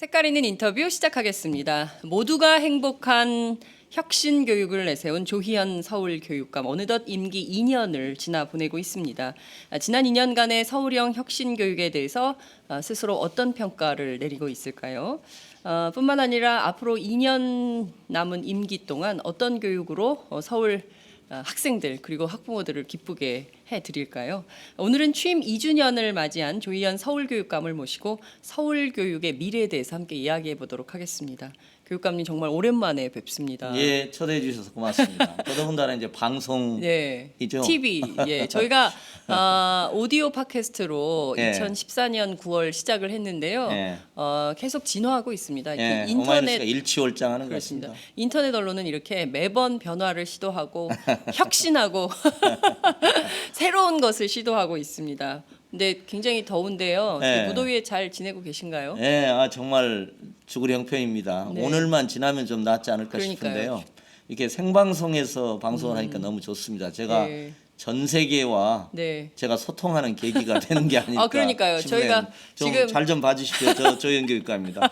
색깔 있는 인터뷰 시작하겠습니다. 모두가 행복한 혁신 교육을 내세운 조희연 서울교육감 어느덧 임기 2년을 지나 보내고 있습니다. 지난 2년간의 서울형 혁신 교육에 대해서 스스로 어떤 평가를 내리고 있을까요? 뿐만 아니라 앞으로 2년 남은 임기 동안 어떤 교육으로 서울 학생들 그리고 학부모들을 기쁘게 해드릴까요? 오늘은 취임 2주년을 맞이한 조희연 서울교육감을 모시고 서울교육의 미래에 대해서 함께 이야기해 보도록 하겠습니다. 교육감님 정말 오랜만에 뵙습니다. 예, 초대해 주셔서 고맙습니다. 더더군다나 이제 방송이죠. 네, TV. 예, 저희가 오디오 팟캐스트로 예. 2014년 9월 시작을 했는데요. 예. 계속 진화하고 있습니다. 예, 인터넷 오마이뉴스가 일치월장하는 것 그렇습니다. 같습니다. 인터넷 언론은 이렇게 매번 변화를 시도하고 혁신하고 새로운 것을 시도하고 있습니다. 근데 굉장히 더운데요. 네. 무더위에 잘 지내고 계신가요? 예, 정말 죽을 형편입니다. 네. 오늘만 지나면 좀 낫지 않을까 그러니까요. 싶은데요. 이렇게 생방송에서 방송을 하니까 너무 좋습니다. 제가 네. 전 세계와 네. 제가 소통하는 계기가 되는 게 아닐까. 그러니까요. 싶네요. 저희가 지금 잘 좀 봐주십시오. 저 조희연 교육감입니다.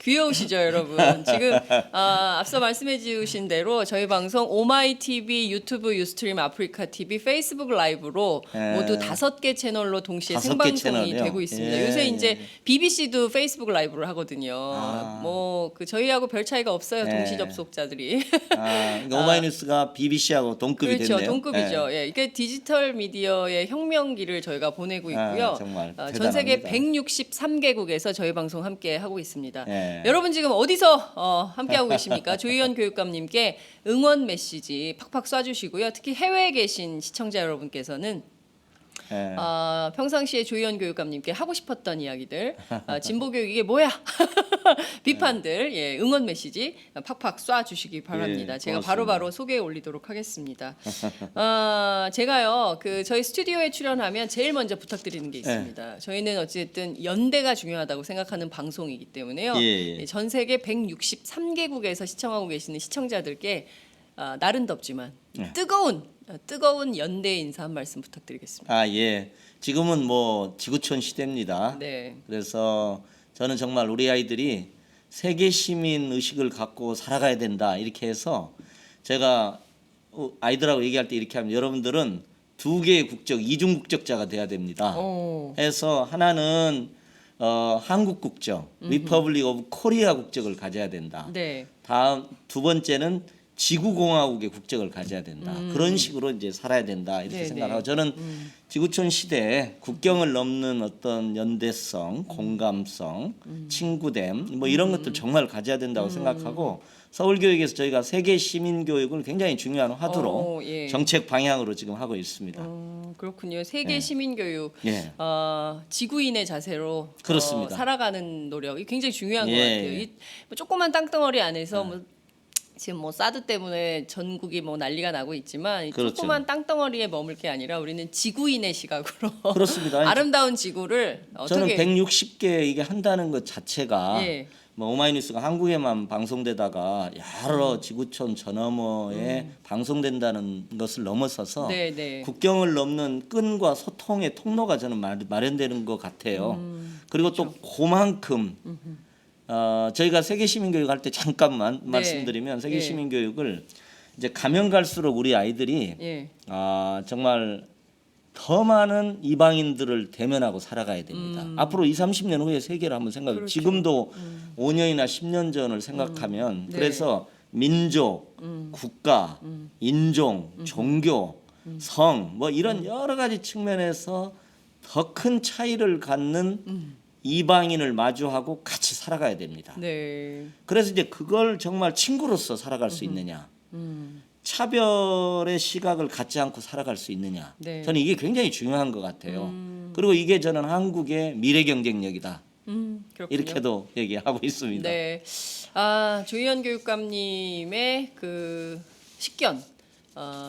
귀여우시죠, 여러분. 지금 앞서 말씀해 주신 대로 저희 방송 오마이 TV, 유튜브 유스트림 아프리카 TV, 페이스북 라이브로 예. 모두 5개 채널로 동시에 5개 생방송이 채널이요? 되고 있습니다. 예, 요새 예. 이제 BBC도 페이스북 라이브를 하거든요. 그 저희하고 별 차이가 없어요, 예. 동시 접속자들이. 그러니까 오마이뉴스가 BBC하고 동급이 그렇죠, 됐네요. 동급이죠. 예, 이게 디지털 미디어의 혁명기를 저희가 보내고 있고요. 정말 전 세계 대단합니다. 163개국에서 저희 방송 함께 하고 있습니다. 예. 여러분 지금 어디서 함께 하고 계십니까? 조희연 교육감님께 응원 메시지 팍팍 쏴주시고요. 특히 해외에 계신 시청자 여러분께서는 예. 평상시에 조희연 교육감님께 하고 싶었던 이야기들, 진보 교육 이게 뭐야? 비판들, 예, 응원 메시지 팍팍 쏴주시기 바랍니다. 예, 제가 고맙습니다. 바로바로 소개해 올리도록 하겠습니다. 제가요, 저희 스튜디오에 출연하면 제일 먼저 부탁드리는 게 있습니다. 저희는 어쨌든 연대가 중요하다고 생각하는 방송이기 때문에요. 예. 전 세계 163개국에서 시청하고 계시는 시청자들께 날은 덥지만 뜨거운 연대 인사 한 말씀 부탁드리겠습니다. 예. 지금은 뭐 지구촌 시대입니다. 네. 그래서 저는 정말 우리 아이들이 세계 시민 의식을 갖고 살아가야 된다 이렇게 해서 제가 아이들하고 얘기할 때 이렇게 하면 여러분들은 2개의 국적 이중 국적자가 돼야 됩니다. 해서 하나는 한국 국적, 리퍼블릭 오브 코리아 국적을 가져야 된다. 네. 다음 두 번째는 지구공화국의 국적을 가져야 된다. 그런 식으로 이제 살아야 된다 이렇게 네네. 생각하고 저는 지구촌 시대에 국경을 넘는 어떤 연대성, 공감성, 친구됨 뭐 이런 것들 정말 가져야 된다고 생각하고 서울교육에서 저희가 세계 시민 교육을 굉장히 중요한 화두로 예. 정책 방향으로 지금 하고 있습니다. 그렇군요. 세계 예. 시민 교육, 예. 지구인의 자세로 그렇습니다. 살아가는 노력, 이 굉장히 중요한 것 예. 같아요. 뭐 조그만 땅덩어리 안에서 지금 뭐 사드 때문에 전국이 뭐 난리가 나고 있지만 이 그렇죠. 조그만 땅덩어리에 머물 게 아니라 우리는 지구인의 시각으로 그렇습니다. 아름다운 지구를 저는 어떻게 160개 이게 한다는 것 자체가 예. 뭐 오마이뉴스가 한국에만 방송되다가 여러 지구촌 저 너머에 방송된다는 것을 넘어서서 네. 국경을 넘는 끈과 소통의 통로가 저는 마련되는 것 같아요. 그리고 또 그만큼 저희가 세계 시민 교육 할 때 잠깐만 말씀드리면 세계 시민 교육을 이제 가면 갈수록 우리 아이들이 예. 정말 더 많은 이방인들을 대면하고 살아가야 됩니다. 앞으로 20, 30년 후에 세계를 한번 생각해. 그렇죠. 지금도 5년이나 10년 전을 생각하면 네. 그래서 민족, 국가, 인종, 종교, 성 뭐 이런 여러 가지 측면에서 더 큰 차이를 갖는 이방인을 마주하고 같이 살아가야 됩니다. 네. 그래서 이제 그걸 정말 친구로서 살아갈 수 있느냐. 차별의 시각을 갖지 않고 살아갈 수 있느냐. 네. 저는 이게 굉장히 중요한 것 같아요. 그리고 이게 저는 한국의 미래 경쟁력이다. 그렇군요. 이렇게도 얘기하고 있습니다. 네. 조희연 교육감님의 그 식견,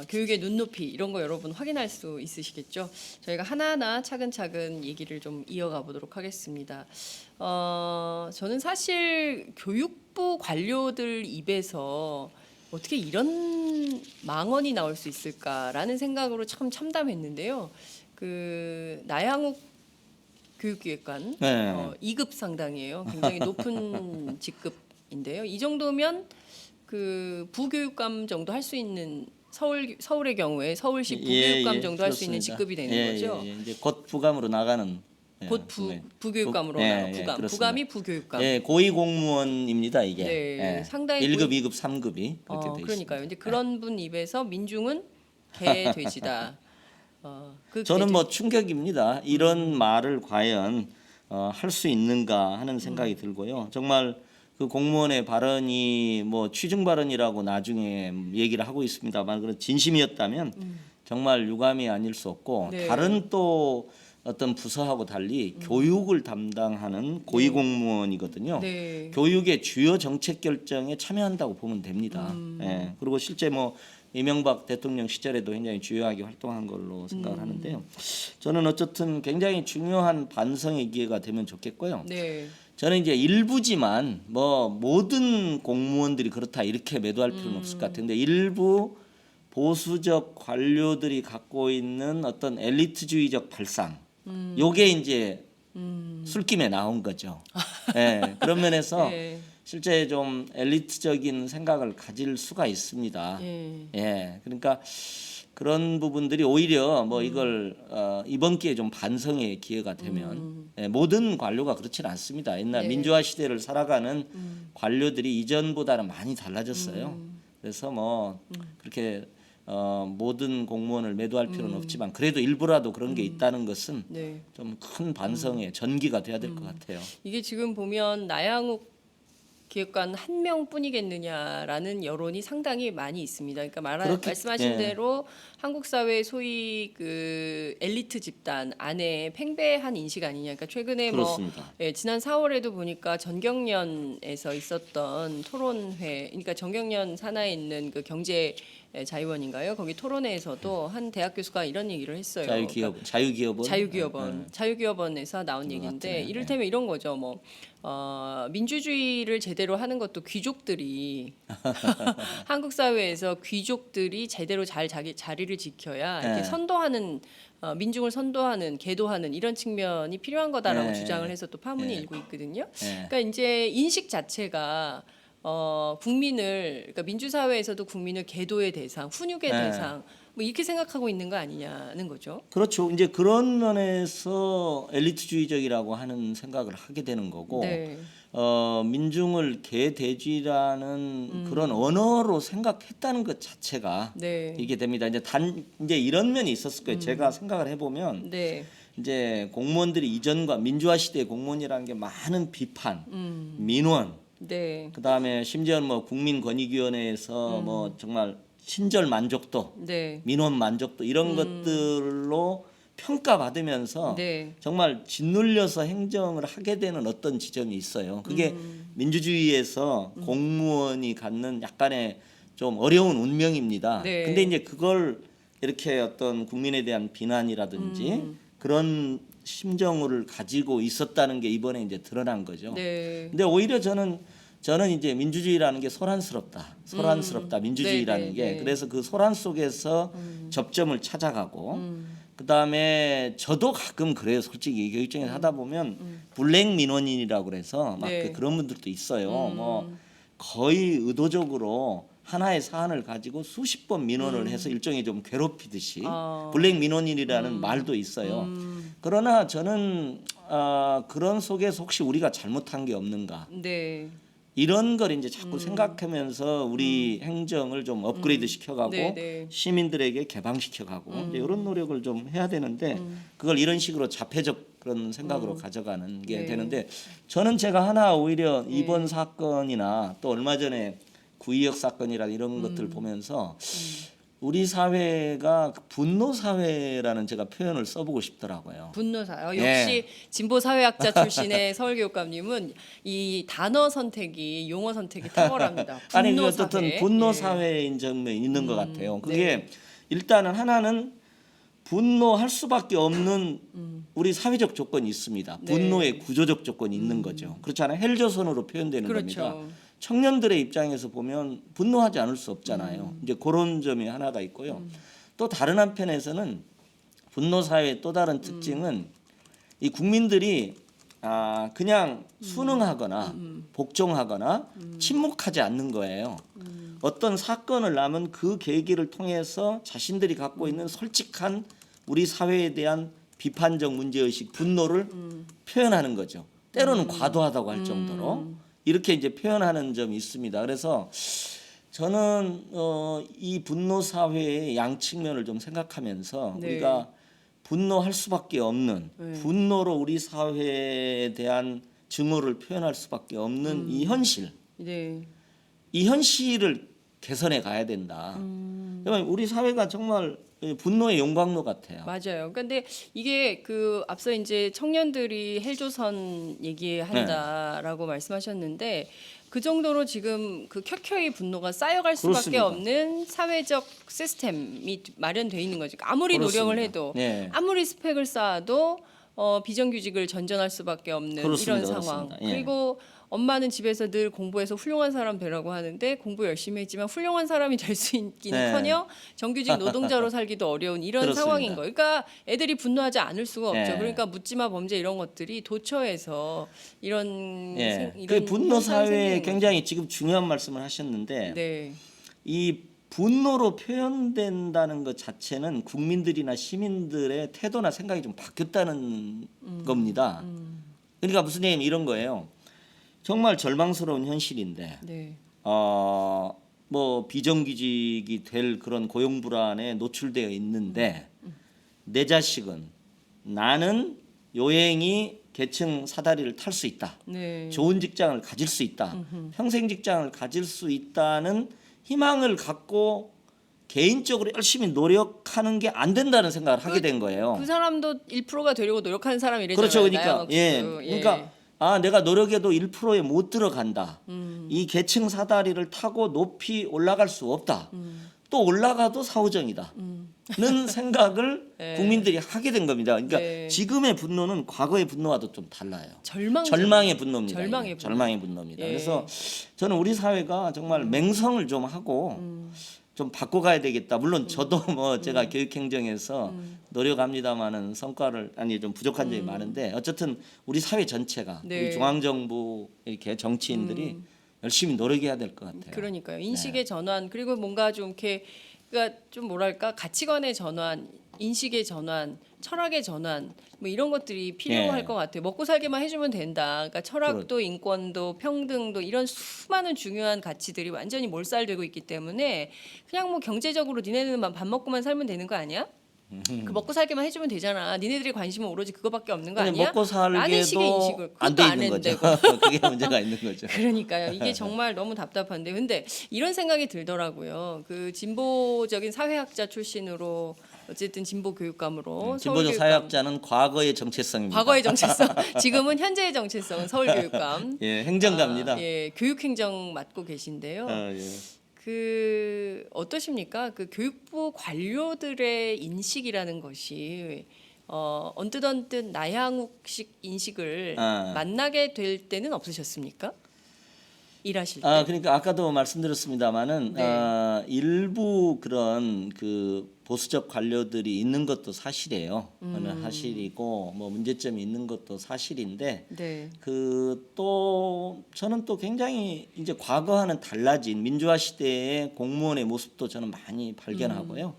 교육의 눈높이 이런 거 여러분 확인할 수 있으시겠죠? 저희가 하나하나 차근차근 얘기를 좀 이어가 보도록 하겠습니다. 저는 사실 교육부 관료들 입에서 어떻게 이런 망언이 나올 수 있을까라는 생각으로 참 참담했는데요. 그 나양욱 교육기획관 네. 2급 상당이에요. 굉장히 높은 직급인데요. 이 정도면 그 부교육감 정도 할 수 있는 서울의 경우에 서울시 부교육감 정도 할 수 있는 그렇습니다. 직급이 되는 거죠. 이제 곧 부감으로 나가는 곧 부교육감으로 나가 부감. 부감이 부교육감. 예, 고위 공무원입니다 이게. 네, 예. 상당히 1급, 2급, 3급이 그렇게 돼 그러니까요. 있습니다. 이제 그런 분 입에서 민중은 개돼지다. 그 저는 개돼지. 뭐 충격입니다. 이런 말을 과연 할 수 있는가 하는 생각이 들고요. 정말 그 공무원의 발언이 뭐 취중 발언이라고 나중에 얘기를 하고 있습니다만 그런 진심이었다면 정말 유감이 아닐 수 없고 네. 다른 또 어떤 부서하고 달리 교육을 담당하는 고위 공무원이거든요. 네. 교육의 주요 정책 결정에 참여한다고 보면 됩니다. 예. 그리고 실제 뭐 이명박 대통령 시절에도 굉장히 주요하게 활동한 걸로 생각을 하는데요. 저는 어쨌든 굉장히 중요한 반성의 기회가 되면 좋겠고요. 네. 저는 이제 일부지만 뭐 모든 공무원들이 그렇다 이렇게 매도할 필요는 없을 것 같은데 일부 보수적 관료들이 갖고 있는 어떤 엘리트주의적 발상, 요게 이제 술김에 나온 거죠. 예, 그런 면에서 네. 실제 좀 엘리트적인 생각을 가질 수가 있습니다. 예. 예, 그러니까 그런 부분들이 오히려 뭐 이걸 이번 기회에 좀 반성의 기회가 되면 예, 모든 관료가 그렇지는 않습니다. 옛날 네. 민주화 시대를 살아가는 관료들이 이전보다는 많이 달라졌어요. 그래서 뭐 그렇게 모든 공무원을 매도할 필요는 없지만 그래도 일부라도 그런 게 있다는 것은 네. 좀 큰 반성의 전기가 돼야 될 것 같아요. 이게 지금 보면 나양욱 기획관 한 명뿐이겠느냐라는 여론이 상당히 많이 있습니다. 그러니까 말씀하신 예. 대로 한국 사회 소위 그 엘리트 집단 안에 팽배한 인식 아니냐. 그러니까 최근에 그렇습니다. 지난 4월에도 보니까 전경련에서 있었던 토론회, 그러니까 전경련 산하에 있는 그 경제 자유원인가요? 거기 토론회에서도 한 대학 교수가 이런 얘기를 했어요. 자유기업원. 자유기업원에서 나온 얘기인데 같아요. 이를테면 이런 거죠. 뭐 민주주의를 제대로 하는 것도 귀족들이 한국 사회에서 귀족들이 제대로 잘 자기 자리를 지켜야 이렇게 네. 선도하는 민중을 선도하는 계도하는 이런 측면이 필요한 거다라고 네. 주장을 해서 또 파문이 네. 일고 있거든요. 예. 그러니까 이제 인식 자체가 국민을 그러니까 민주사회에서도 국민을 계도의 대상, 훈육의 네. 대상 뭐 이렇게 생각하고 있는 거 아니냐는 거죠. 그렇죠. 이제 그런 면에서 엘리트주의적이라고 하는 생각을 하게 되는 거고 네. 민중을 개돼지라는 그런 언어로 생각했다는 것 자체가 네. 이게 됩니다. 이제 이런 면이 있었을 거예요. 제가 생각을 해보면 네. 이제 공무원들이 이전과 민주화 시대 공무원이라는 게 많은 비판, 민원, 네. 그다음에 심지어는 뭐 국민권익위원회에서 뭐 정말 친절 만족도, 네. 민원 만족도 이런 것들로 평가받으면서 네. 정말 짓눌려서 행정을 하게 되는 어떤 지점이 있어요. 그게 민주주의에서 공무원이 갖는 약간의 좀 어려운 운명입니다. 네. 근데 이제 그걸 이렇게 어떤 국민에 대한 비난이라든지 그런 심정을 가지고 있었다는 게 이번에 이제 드러난 거죠. 네. 근데 오히려 저는 이제 민주주의라는 게 소란스럽다. 민주주의라는 네, 게 네, 네. 그래서 그 소란 속에서 접점을 찾아가고 그다음에 저도 가끔 그래요. 솔직히 교육청에서 하다 보면 블랙 민원인이라고 그래서 막 네. 그런 분들도 있어요. 뭐 거의 의도적으로 하나의 사안을 가지고 수십 번 민원을 해서 일종의 좀 괴롭히듯이 블랙 민원인이라는 말도 있어요. 그러나 저는 그런 속에서 혹시 우리가 잘못한 게 없는가 네. 이런 걸 이제 자꾸 생각하면서 우리 행정을 좀 업그레이드 시켜가고 네, 네. 시민들에게 개방시켜가고 이제 이런 노력을 좀 해야 되는데 그걸 이런 식으로 자폐적 그런 생각으로 가져가는 게 네. 되는데 저는 제가 하나 오히려 이번 사건이나 또 얼마 전에 구의역 사건이라 이런 것들 보면서 우리 사회가 분노 사회라는 제가 표현을 써보고 싶더라고요. 분노사. 예. 역시 진보 사회학자 출신의 서울교육감님은 이 단어 선택이 용어 선택이 탁월합니다. 아니 그 분노 어쨌든 사회. 분노 예. 사회인 점이 있는 것 같아요. 그게 네. 일단은 하나는 분노할 수밖에 없는 우리 사회적 조건이 있습니다. 네. 분노의 구조적 조건이 있는 거죠. 그렇잖아요. 헬조선으로 표현되는 그렇죠. 겁니다. 청년들의 입장에서 보면 분노하지 않을 수 없잖아요. 이제 그런 점이 하나가 있고요. 또 다른 한편에서는 분노 사회의 또 다른 특징은 이 국민들이 그냥 순응하거나 복종하거나 침묵하지 않는 거예요. 어떤 사건을 나면 그 계기를 통해서 자신들이 갖고 있는 솔직한 우리 사회에 대한 비판적 문제의식, 분노를 표현하는 거죠. 때로는 과도하다고 할 정도로 이렇게 이제 표현하는 점이 있습니다. 그래서 저는 이 분노 사회의 양측면을 좀 생각하면서 네. 우리가 분노할 수밖에 없는 분노로 우리 사회에 대한 증오를 표현할 수밖에 없는 이 현실, 네. 이 현실을 개선해 가야 된다. 그러면 우리 사회가 정말 분노의 용광로 같아요. 맞아요. 근데 이게 그 앞서 이제 청년들이 헬조선 얘기한다라고 말씀하셨는데 그 정도로 지금 그 켜켜이 분노가 쌓여갈 수밖에 그렇습니다. 없는 사회적 시스템이 마련돼 있는 거죠. 아무리 그렇습니다. 노력을 해도 네. 아무리 스펙을 쌓아도 비정규직을 전전할 수밖에 없는 그렇습니다. 이런 상황. 그렇습니다. 예. 그리고 엄마는 집에서 늘 공부해서 훌륭한 사람 되라고 하는데 공부 열심히 했지만 훌륭한 사람이 될 수 있기는커녕 정규직 노동자로 살기도 어려운 이런 그렇습니다. 상황인 거예요. 그러니까 애들이 분노하지 않을 수가 없죠. 네. 그러니까 묻지마 범죄 이런 것들이 도처에서 이런 예. 이런 그 분노 현상이 사회에 생기는 굉장히 지금 중요한 말씀을 하셨는데 거죠. 네. 이 분노로 표현된다는 것 자체는 국민들이나 시민들의 태도나 생각이 좀 바뀌었다는 겁니다. 그러니까 무슨 얘기냐면 이런 거예요. 정말 절망스러운 현실인데 네. 뭐 비정규직이 될 그런 고용 불안에 노출되어 있는데 내 자식은 나는 요행이 계층 사다리를 탈 수 있다. 네. 좋은 직장을 가질 수 있다. 평생 직장을 가질 수 있다는 희망을 갖고 개인적으로 열심히 노력하는 게 안 된다는 생각을 하게 된 거예요. 그 사람도 1%가 되려고 노력하는 사람이래잖아요. 그렇죠. 그러니까 나영학 예. 씨도. 그러니까 내가 노력해도 1%에 못 들어간다. 이 계층 사다리를 타고 높이 올라갈 수 없다. 또 올라가도 사후정이다. 는 생각을 네. 국민들이 하게 된 겁니다. 그러니까 네. 지금의 분노는 과거의 분노와도 좀 달라요. 절망. 절망의 분노입니다. 절망의 이게. 분노. 절망의 분노입니다. 예. 그래서 저는 우리 사회가 정말 맹성을 좀 하고 좀 바꿔가야 되겠다. 물론 저도 뭐 제가 교육행정에서 노력합니다만은 성과를 좀 부족한 점이 많은데 어쨌든 우리 사회 전체가 네. 우리 중앙정부 이렇게 정치인들이 열심히 노력해야 될 것 같아요. 그러니까요. 인식의 전환 그리고 뭔가 좀 이렇게 그러니까 좀 뭐랄까 가치관의 전환, 인식의 전환, 철학의 전환 뭐 이런 것들이 필요할 예. 것 같아요. 먹고 살기만 해주면 된다. 그러니까 철학도 인권도 평등도 이런 수많은 중요한 가치들이 완전히 몰살되고 있기 때문에 그냥 뭐 경제적으로 니네들만 밥 먹고만 살면 되는 거 아니야? 그 먹고 살기만 해주면 되잖아. 니네들이 관심은 오로지 그거밖에 없는 거 근데 아니야? 먹고 라는 식의 살게도 인식을 안 그것도 돼 안 있는 거죠. 했는데 그게 문제가 있는 거죠. 그러니까요. 이게 정말 너무 답답한데. 근데 이런 생각이 들더라고요. 그 진보적인 사회학자 출신으로 어쨌든 진보 교육감으로 진보적 서울교육감. 사회학자는 과거의 정체성입니다. 과거의 정체성, 지금은 현재의 정체성은 서울교육감. 예, 행정가입니다. 예, 교육행정 맡고 계신데요. 예. 그 어떠십니까? 그 교육부 관료들의 인식이라는 것이 언뜻 나향욱식 인식을 만나게 될 때는 없으셨습니까? 일하실 때. 그러니까 아까도 말씀드렸습니다마는 네. 일부 그런 그 보수적 관료들이 있는 것도 사실이에요. 사실이고 뭐 문제점이 있는 것도 사실인데 네. 그 또 저는 또 굉장히 이제 과거와는 달라진 민주화 시대의 공무원의 모습도 저는 많이 발견하고요.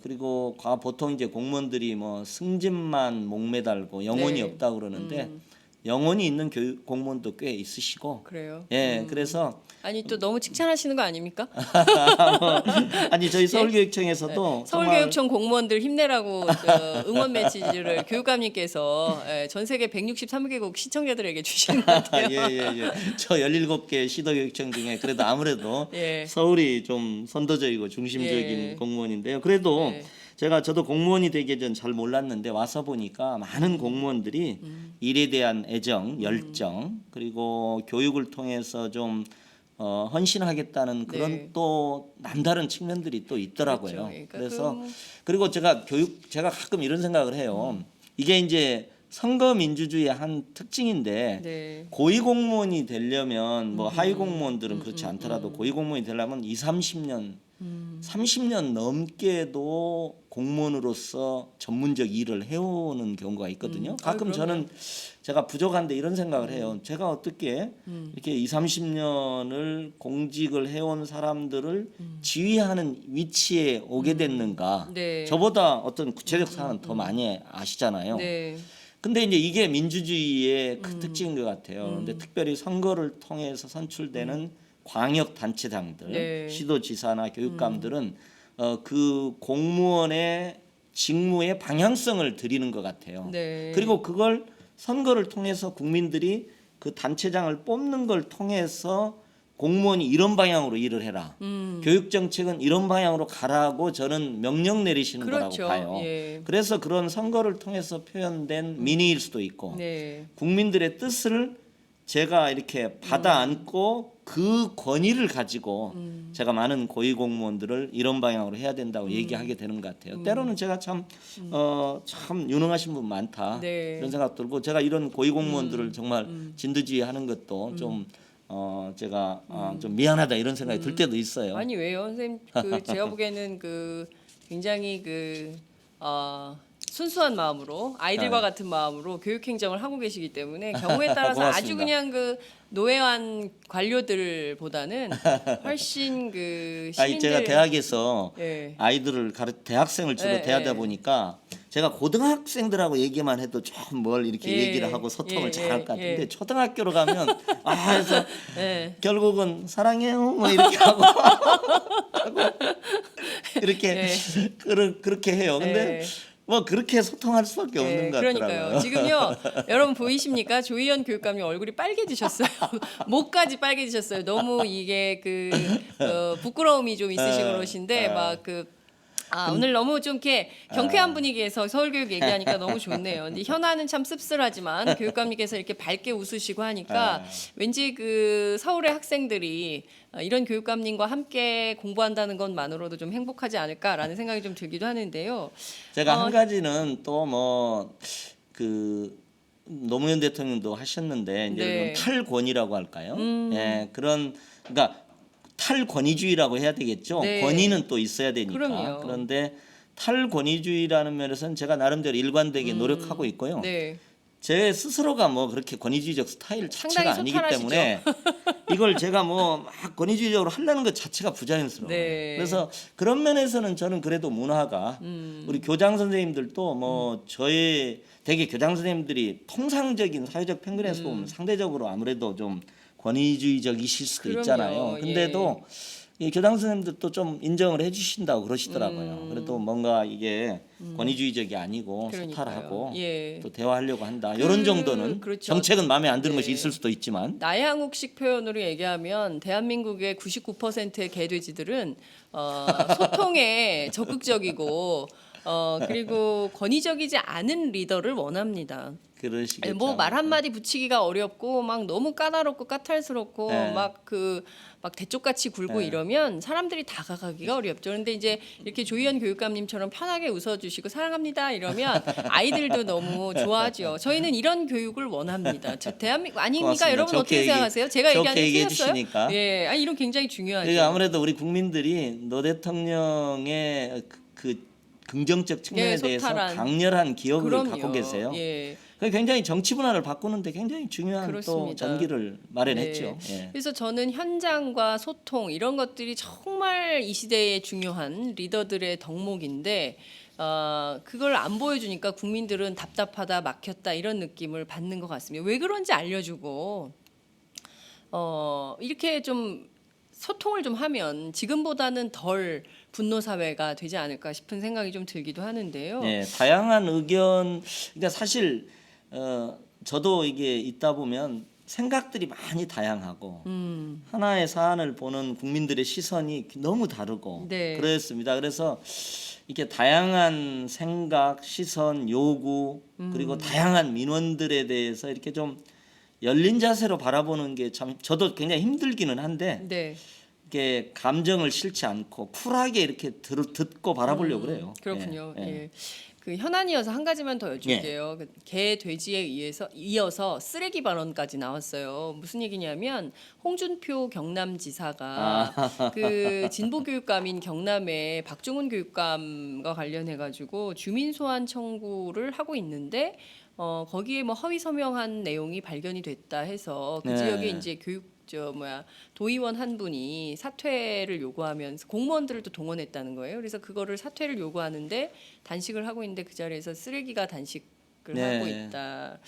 그리고 보통 이제 공무원들이 뭐 승진만 목매달고 영혼이 네. 없다 그러는데 영혼이 있는 공무원도 꽤 있으시고. 그래요. 예, 그래서 아니 또 너무 칭찬하시는 거 아닙니까? 아니 저희 서울교육청에서도 서울교육청 공무원들 힘내라고 응원 메시지를 교육감님께서 전 세계 163개국 시청자들에게 주시는 것 같아요. 예예예. 저 17개 시도교육청 중에 그래도 아무래도 예. 서울이 좀 선도적이고 중심적인 예. 공무원인데요. 그래도 예. 저도 공무원이 되기 전 잘 몰랐는데 와서 보니까 많은 공무원들이 일에 대한 애정, 열정 그리고 교육을 통해서 좀 헌신하겠다는 그런 네. 또 남다른 측면들이 또 있더라고요. 그렇죠. 그러니까 그래서 그리고 제가 가끔 이런 생각을 해요. 이게 이제 선거 민주주의의 한 특징인데 네. 고위 공무원이 되려면 뭐 하위 공무원들은 그렇지 않더라도 고위 공무원이 되려면 20, 30년 30년 넘게도 공무원으로서 전문적 일을 해오는 경우가 있거든요. 가끔 그럼요. 저는 제가 부족한데 이런 생각을 해요. 제가 어떻게 이렇게 2, 30년을 공직을 해온 사람들을 지휘하는 위치에 오게 됐는가. 네. 저보다 어떤 구체적 사안은 더 많이 아시잖아요. 네. 근데 이제 이게 민주주의의 큰 특징인 것 같아요. 근데 특별히 선거를 통해서 선출되는 광역 단체장들, 네. 시도지사나 교육감들은 그 공무원의 직무의 방향성을 드리는 것 같아요. 네. 그리고 그걸 선거를 통해서 국민들이 그 단체장을 뽑는 걸 통해서 공무원이 이런 방향으로 일을 해라. 교육 정책은 이런 방향으로 가라고 저는 명령 내리시는 그렇죠. 거라고 봐요. 예. 그래서 그런 선거를 통해서 표현된 민의일 수도 있고 네. 국민들의 뜻을 제가 이렇게 받아 안고 그 권위를 가지고 제가 많은 고위 공무원들을 이런 방향으로 해야 된다고 얘기하게 되는 것 같아요. 때로는 제가 참 유능하신 분 많다 네. 이런 생각 들고 제가 이런 고위 공무원들을 정말 진두지휘하는 것도 좀 제가 좀 미안하다 이런 생각이 들 때도 있어요. 아니 왜요, 선생님? 그 제가 보기에는 굉장히 순수한 마음으로 아이들과 네. 같은 마음으로 교육 행정을 하고 계시기 때문에 경우에 따라서 아주 고맙습니다. 그냥 노예한 관료들보다는 훨씬 아니 시민들 제가 대학에서 예. 아이들을 대학생을 주로 예, 대하다 예. 보니까 제가 고등학생들하고 얘기만 해도 좀 뭘 이렇게 예, 얘기를 하고 소통을 예, 잘할 예, 것 같은데 예. 초등학교로 가면 그래서 예. 결국은 사랑해요 뭐 이렇게 하고 이렇게 예. 그렇게 해요. 근데 예. 뭐 그렇게 소통할 수밖에 없는 것 그러니까요. 같더라고요. 지금요, 여러분 보이십니까? 조희연 교육감님 얼굴이 빨개지셨어요. 목까지 빨개지셨어요. 너무 이게 부끄러움이 좀 있으신 그러신데 오늘 너무 좀 이렇게 경쾌한 분위기에서 서울교육 얘기하니까 너무 좋네요. 근데 현아는 참 씁쓸하지만 교육감님께서 이렇게 밝게 웃으시고 하니까 왠지 서울의 학생들이 이런 교육감님과 함께 공부한다는 것만으로도 좀 행복하지 않을까라는 생각이 좀 들기도 하는데요. 제가 한 가지는 또 뭐 노무현 대통령도 하셨는데 이제 네. 이런 탈권위라고 할까요? 예, 그러니까 탈권위주의라고 해야 되겠죠. 네. 권위는 또 있어야 되니까. 그럼요. 그런데 탈권위주의라는 면에서는 제가 나름대로 일관되게 노력하고 있고요. 네. 제 스스로가 뭐 그렇게 권위주의적 스타일 자체가 상당히 아니기 때문에 이걸 제가 뭐 막 권위주의적으로 하려는 것 자체가 부자연스러워요. 네. 그래서 그런 면에서는 저는 그래도 문화가 우리 교장 선생님들도 뭐 저의 되게 교장 선생님들이 통상적인 사회적 평균에서 보면 상대적으로 아무래도 좀 권위주의적이실 수도 그럼요. 있잖아요. 근데도 이 교장 선생님들도 좀 인정을 해주신다고 그러시더라고요. 그래도 뭔가 이게 권위주의적이 아니고 그러니까요. 소탈하고 예. 또 대화하려고 한다. 이런 정도는 그렇죠. 정책은 마음에 안 드는 네. 것이 있을 수도 있지만 나양욱식 표현으로 얘기하면 대한민국의 99%의 개돼지들은 소통에 적극적이고 그리고 권위적이지 않은 리더를 원합니다. 그러시겠죠. 뭐 말 한마디 붙이기가 어렵고 막 너무 까다롭고 까탈스럽고 네. 막 대쪽같이 굴고 이러면 사람들이 다가가기가 어렵죠. 그런데 이제 이렇게 조희연 교육감님처럼 편하게 웃어주시고 사랑합니다 이러면 아이들도 너무 좋아하죠. 저희는 이런 교육을 원합니다. 대한민국 아닙니까? 고맙습니다. 여러분 어떻게 생각하세요? 제가 좋게 얘기하는 게 얘기해 틀렸어요? 주시니까. 예, 이런 굉장히 중요하죠. 그러니까 아무래도 우리 국민들이 노 대통령의 그 긍정적 측면에 예, 대해서 소탈한. 강렬한 기억을 그럼요. 갖고 계세요. 예. 그게 굉장히 정치 문화를 바꾸는데 굉장히 중요한 또 그렇습니다. 전기를 마련했죠. 네. 예. 그래서 저는 현장과 소통 이런 것들이 정말 이 시대에 중요한 리더들의 덕목인데 그걸 안 보여주니까 국민들은 답답하다, 막혔다 이런 느낌을 받는 것 같습니다. 왜 그런지 알려주고 이렇게 좀 소통을 좀 하면 지금보다는 덜 분노 사회가 되지 않을까 싶은 생각이 좀 들기도 하는데요. 네, 다양한 의견. 그러니까 사실 저도 이게 있다 보면 생각들이 많이 다양하고 하나의 사안을 보는 국민들의 시선이 너무 다르고 네. 그렇습니다. 그래서 이렇게 다양한 생각, 시선, 요구 그리고 다양한 민원들에 대해서 이렇게 좀 열린 자세로 바라보는 게 참 저도 굉장히 힘들기는 한데 네. 이렇게 감정을 싫지 않고 쿨하게 이렇게 듣고 바라보려고 그래요. 그렇군요. 예, 예. 예. 그 현안이어서 한 가지만 더 여쭐게요. 그 개 돼지에 의해서 이어서 쓰레기 발언까지 나왔어요. 무슨 얘기냐면 홍준표 경남지사가 그 진보교육감인 경남의 박종훈 교육감과 관련해 가지고 주민 소환 청구를 하고 있는데 거기에 뭐 허위 서명한 내용이 발견이 됐다 해서 그 네. 지역에 이제 도의원 한 분이 사퇴를 요구하면서 공무원들을 또 동원했다는 거예요. 그래서 그거를 사퇴를 요구하는데 단식을 하고 있는데 그 자리에서 쓰레기가 단식을 네. 하고 있다.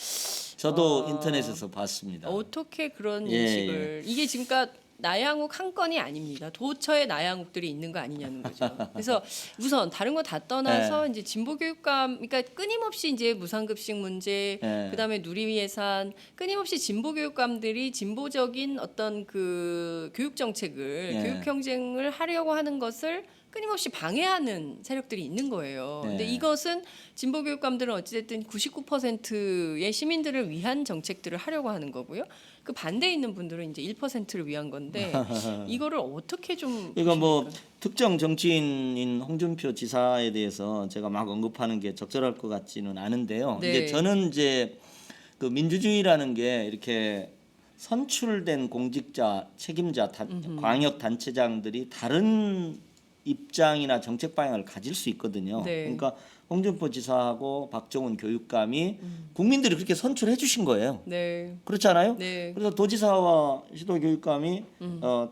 저도 인터넷에서 봤습니다. 어떻게 그런 예, 인식을 이게 지금까 나양욱 한 건이 아닙니다. 도처에 나양욱들이 있는 거 아니냐는 거죠. 그래서 우선 다른 거 다 떠나서 이제 진보 교육감, 그러니까 끊임없이 이제 무상급식 문제, 예. 그다음에 누리예산, 끊임없이 진보 교육감들이 진보적인 어떤 그 교육 정책을 예. 교육 경쟁을 하려고 하는 것을 끊임없이 방해하는 세력들이 있는 거예요. 네. 근데 이것은 진보 교육감들은 어찌됐든 99%의 시민들을 위한 정책들을 하려고 하는 거고요. 그 반대에 있는 분들은 이제 1%를 위한 건데 이거를 어떻게 좀 이거 뭐 보십니까? 특정 정치인인 홍준표 지사에 대해서 제가 막 언급하는 게 적절할 것 같지는 않은데요. 네. 이제 저는 이제 그 민주주의라는 게 이렇게 선출된 공직자, 책임자, 광역 단체장들이 다른 입장이나 정책 방향을 가질 수 있거든요. 네. 그러니까 홍준표 지사하고 박종훈 교육감이 국민들이 그렇게 선출해 주신 거예요. 네. 그렇잖아요. 네. 그래서 도지사와 시도교육감이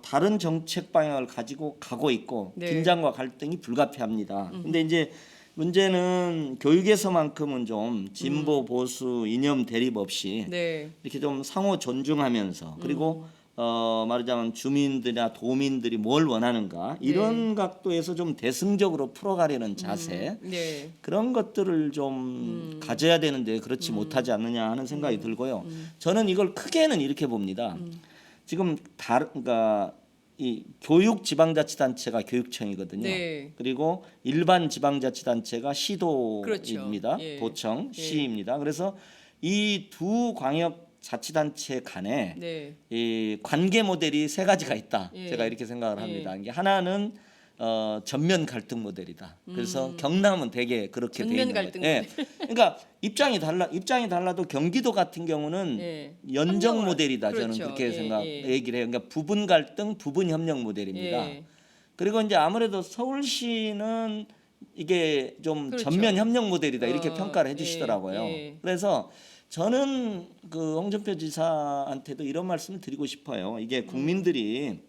다른 정책 방향을 가지고 가고 있고 네. 긴장과 갈등이 불가피합니다. 근데 이제 문제는 교육에서만큼은 좀 진보 보수 이념 대립 없이 네. 이렇게 좀 상호 존중하면서 그리고 말하자면 주민들이나 도민들이 뭘 원하는가 이런 각도에서 좀 대승적으로 풀어가려는 자세 네. 그런 것들을 좀 가져야 되는데 그렇지 못하지 않느냐 하는 생각이 들고요. 저는 이걸 크게는 이렇게 봅니다. 지금 그러니까 이 교육 지방자치단체가 교육청이거든요. 네. 그리고 일반 지방자치단체가 시도입니다. 그렇죠. 예. 도청, 예. 시입니다. 그래서 이 두 광역 자치단체 간에 네. 이 관계 모델이 세 가지가 있다. 예. 제가 이렇게 생각을 예. 합니다. 이게 하나는 전면 갈등 모델이다. 그래서 경남은 되게 그렇게 돼 전면 있는 갈등 거예요. 예. 그러니까 입장이 달라도 경기도 같은 경우는 예. 연정 협력을- 모델이다. 저는 그렇죠. 그렇게 예. 얘기를 해요. 그러니까 부분 갈등, 부분 협력 모델입니다. 예. 그리고 이제 아무래도 서울시는 이게 좀 그렇죠. 전면 협력 모델이다 이렇게 평가를 예, 해주시더라고요. 예. 그래서 저는 그 홍준표 지사한테도 이런 말씀을 드리고 싶어요. 이게 국민들이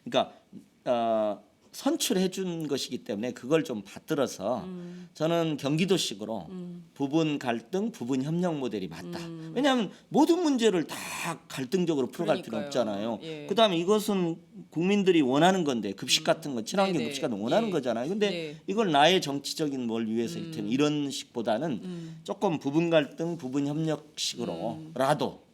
그러니까 선출해 준 것이기 때문에 그걸 좀 받들어서 저는 경기도식으로 부분 갈등, 부분 협력 모델이 맞다. 왜냐하면 모든 문제를 다 갈등적으로 풀어갈 필요 그러니까요. 없잖아요. 예. 그다음에 이것은 국민들이 원하는 건데 급식 같은 거 친환경 네네. 급식 같은 거 원하는 예. 거잖아요. 근데 네. 이걸 나의 정치적인 뭘 위해서 이를테면 이런 식보다는 조금 부분 갈등, 부분 협력식으로라도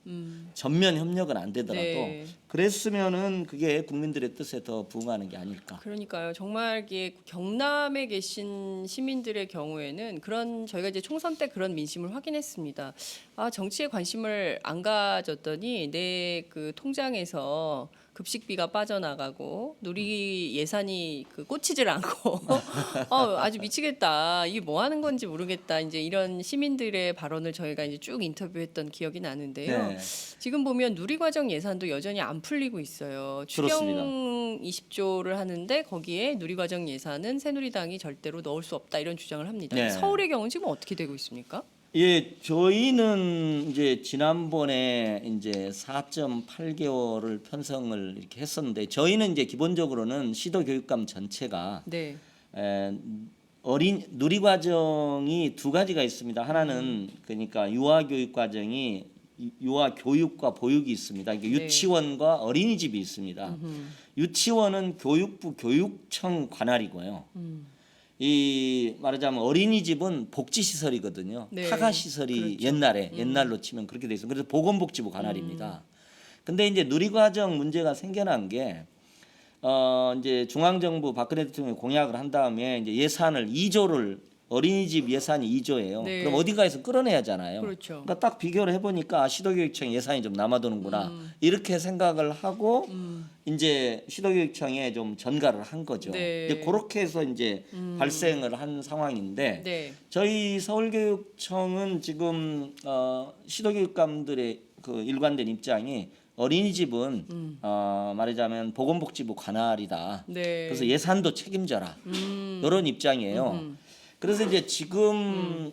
전면 협력은 안 되더라도 네. 그랬으면은 그게 국민들의 뜻에 더 부응하는 게 아닐까. 그러니까요. 정말 이게 경남에 계신 시민들의 경우에는 그런 저희가 이제 총선 때 그런 민심을 확인했습니다. 아, 정치에 관심을 안 가졌더니 내 그 통장에서 급식비가 빠져나가고 누리 예산이 그 꽂히질 않고 아주 미치겠다. 이게 뭐 하는 건지 모르겠다. 이제 이런 시민들의 발언을 저희가 이제 쭉 인터뷰했던 기억이 나는데요. 네. 지금 보면 누리과정 예산도 여전히 안 풀리고 있어요. 그렇습니다. 추경 20조를 하는데 거기에 누리과정 예산은 새누리당이 절대로 넣을 수 없다 이런 주장을 합니다. 네. 서울의 경우는 지금 어떻게 되고 있습니까? 예, 저희는 이제 지난번에 이제 4.8개월을 편성을 이렇게 했었는데 저희는 이제 기본적으로는 시도 교육감 전체가 네. 누리 과정이 두 가지가 있습니다. 하나는 그러니까 유아 교육 과정이 유아 교육과 보육이 있습니다. 이게 네. 유치원과 어린이집이 있습니다. 유치원은 교육부 교육청 관할이고요. 이 말하자면 어린이집은 복지시설이거든요. 네. 타가시설이 그렇죠. 옛날로 치면 그렇게 돼 있어요. 그래서 보건복지부 관할입니다. 근데 이제 누리과정 문제가 생겨난 게 이제 중앙정부 박근혜 대통령이 공약을 한 다음에 이제 예산을 2조를 어린이집 예산이 2조예요. 네. 그럼 어딘가에서 끌어내야 하잖아요. 그렇죠. 그러니까 딱 비교를 해보니까 시도교육청 예산이 좀 남아도는구나 이렇게 생각을 하고 이제 시도교육청에 좀 전가를 한 거죠. 네. 이제 그렇게 해서 이제 발생을 한 상황인데 네. 저희 서울교육청은 지금 시도교육감들의 그 일관된 입장이 어린이집은 말하자면 보건복지부 관할이다. 네. 그래서 예산도 책임져라. 이런 입장이에요. 그래서 이제 지금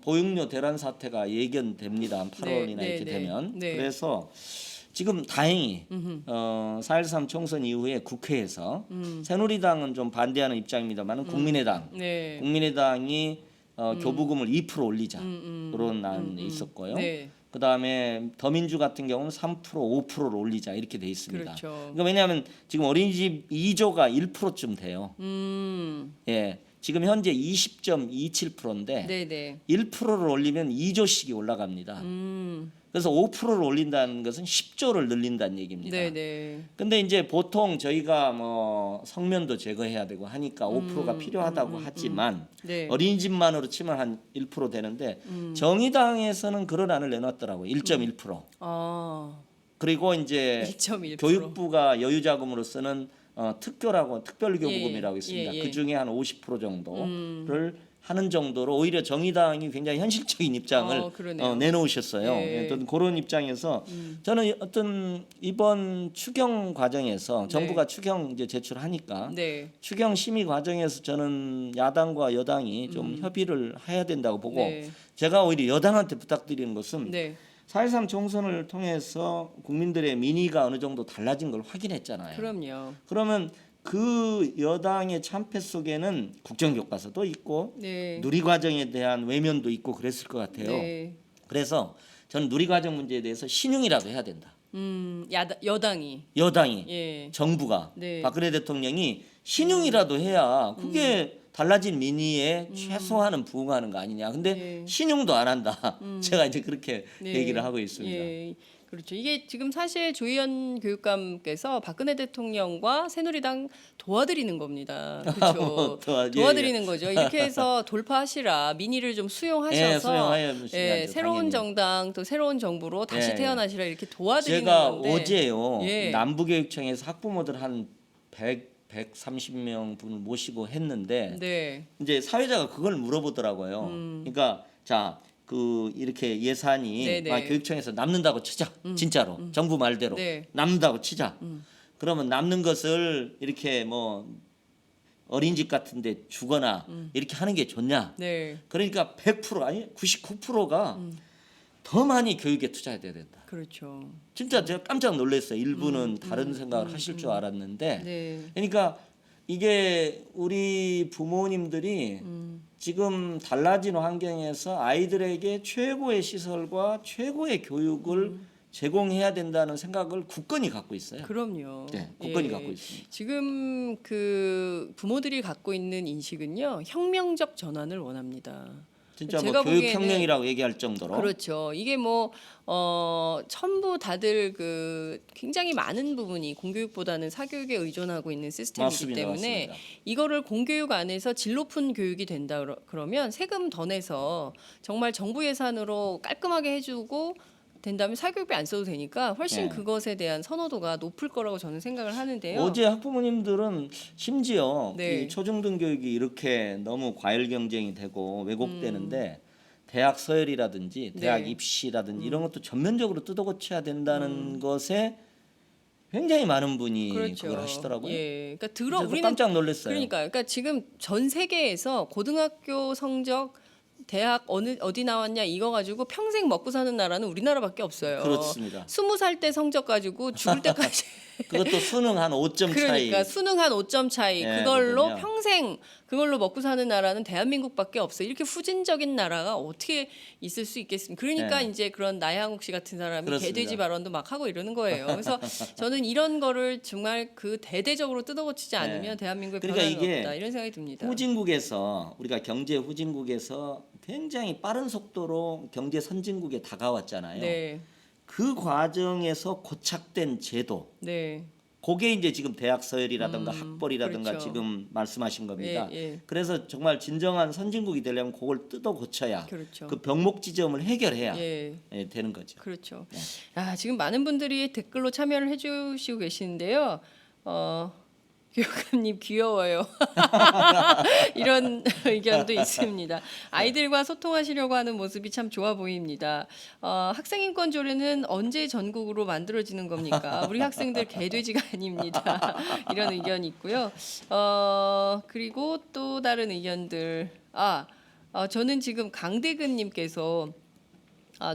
보육료 대란 사태가 예견됩니다. 8월이나 네, 이렇게 네, 되면. 네. 그래서 지금 다행히 4.13 총선 이후에 국회에서 새누리당은 좀 반대하는 입장입니다만 국민의당, 네. 국민의당이 교부금을 2% 올리자 그런 안이 있었고요. 네. 그다음에 더민주 같은 경우는 3% 5%를 올리자 이렇게 돼 있습니다. 그렇죠. 그러니까 왜냐하면 지금 어린이집 2조가 1%쯤 돼요. 예, 지금 현재 20.27%인데 네네. 1%를 올리면 2조씩이 올라갑니다. 그래서 5%를 올린다는 것은 10조를 늘린다는 얘기입니다. 네네. 근데 이제 보통 저희가 뭐 성면도 제거해야 되고 하니까 5%가 필요하다고 하지만 네. 어린이집만으로 치면 한 1% 되는데 정의당에서는 그런 안을 내놨더라고요. 1.1%. 아. 그리고 이제 1.1%. 교육부가 여유자금으로 쓰는 특교라고 특별교부금이라고 예, 있습니다. 예, 예. 그 중에 한 50% 정도를 하는 정도로 오히려 정의당이 굉장히 현실적인 입장을 그러네요. 내놓으셨어요. 예. 어떤 그런 입장에서 저는 어떤 이번 추경 과정에서 정부가 추경 이제 제출하니까 네. 추경 심의 과정에서 저는 야당과 여당이 좀 협의를 해야 된다고 보고 네. 제가 오히려 여당한테 부탁드리는 것은 네. 4.13 총선을 통해서 국민들의 민의가 어느 정도 달라진 걸 확인했잖아요. 그럼요. 그러면 그 여당의 참패 속에는 국정교과서도 있고 네. 누리과정에 대한 외면도 있고 그랬을 것 같아요. 네. 그래서 저는 누리과정 문제에 대해서 신용이라도 해야 된다. 여당이. 여당이 예. 정부가 네. 박근혜 대통령이 신용이라도 해야 그게 달라진 민의에 최소한은 부응하는 거 아니냐. 근데 네. 신용도 안 한다. 제가 이제 그렇게 네. 얘기를 하고 있습니다. 예. 그렇죠. 이게 지금 사실 조희연 교육감께서 박근혜 대통령과 새누리당 도와드리는 겁니다. 그렇죠. 도와드리는 거죠. 이렇게 해서 돌파하시라. 민의를 좀 예, 수용하셔서 수용하셔야죠, 새로운 당연히. 정당 또 새로운 정부로 다시 예. 태어나시라 이렇게 도와드리는 제가 건데. 어제요 예. 남부교육청에서 학부모들 한 130명 분을 모시고 했는데 네. 이제 사회자가 그걸 물어보더라고요. 그러니까 자. 그 이렇게 예산이 네네. 교육청에서 남는다고 치자. 진짜로 정부 말대로 네. 남는다고 치자. 그러면 남는 것을 이렇게 뭐 어린이집 같은데 주거나 이렇게 하는 게 좋냐? 네. 그러니까 100% 아니 99%가 더 많이 교육에 투자해야 된다. 그렇죠. 진짜 제가 깜짝 놀랐어요. 일부는 다른 생각을 하실 줄 알았는데 네. 그러니까 이게 우리 부모님들이 지금 달라진 환경에서 아이들에게 최고의 시설과 최고의 교육을 제공해야 된다는 생각을 굳건히 갖고 있어요. 그럼요. 네, 굳건히 예. 갖고 있습니다. 지금 그 부모들이 갖고 있는 인식은요, 혁명적 전환을 원합니다. 진짜 제가 뭐 교육 보기에는 혁명이라고 얘기할 정도로 그렇죠. 이게 뭐 전부 다들 그 굉장히 많은 부분이 공교육보다는 사교육에 의존하고 있는 시스템이기 맞습니다, 때문에 맞습니다. 이거를 공교육 안에서 질 높은 교육이 된다 그러면 세금 더 내서 정말 정부 예산으로 깔끔하게 해주고 된다면 사교육비 안 써도 되니까 훨씬 네. 그것에 대한 선호도가 높을 거라고 저는 생각을 하는데요. 어제 학부모님들은 심지어 네. 이 초중등 교육이 이렇게 너무 과열 경쟁이 되고 왜곡되는데 대학 서열이라든지 대학 네. 입시라든지 이런 것도 전면적으로 뜯어고쳐야 된다는 것에 굉장히 많은 분이 그렇죠. 그걸 하시더라고요. 예, 그러니까 그래서 우리는 깜짝 놀랐어요. 그러니까 지금 전 세계에서 고등학교 성적 대학 어디 나왔냐 이거 가지고 평생 먹고 사는 나라는 우리나라밖에 없어요. 그렇습니다. 20살 때 성적 가지고 죽을 때까지 그것도 수능 한 5점 차이. 그러니까 수능 한 5점 차이 예, 그걸로 거든요. 평생 그걸로 먹고 사는 나라는 대한민국밖에 없어. 이렇게 후진적인 나라가 어떻게 있을 수 있겠습니까? 그러니까 예. 이제 그런 나향욱 씨 같은 사람이 그렇습니다. 개돼지 발언도 막 하고 이러는 거예요. 그래서 저는 이런 거를 정말 그 대대적으로 뜯어고치지 않으면 대한민국에 그러니까 변화는 이게 없다 이런 생각이 듭니다. 후진국에서 우리가 경제 후진국에서 굉장히 빠른 속도로 경제 선진국에 다가왔잖아요. 네, 그 과정에서 고착된 제도, 네, 그게 이제 지금 대학 서열이라든가 학벌이라든가 그렇죠. 지금 말씀하신 겁니다. 예, 예. 그래서 정말 진정한 선진국이 되려면 그걸 뜯어 고쳐야 그렇죠. 그 병목 지점을 해결해야 예. 되는 거죠. 그렇죠. 지금 많은 분들이 댓글로 참여를 해주시고 계시는데요. 교육감님 귀여워요. 이런 의견도 있습니다. 아이들과 소통하시려고 하는 모습이 참 좋아 보입니다. 학생인권 조례는 언제 전국으로 만들어지는 겁니까? 우리 학생들 개돼지가 아닙니다. 이런 의견이 있고요. 그리고 또 다른 의견들. 저는 지금 강대근님께서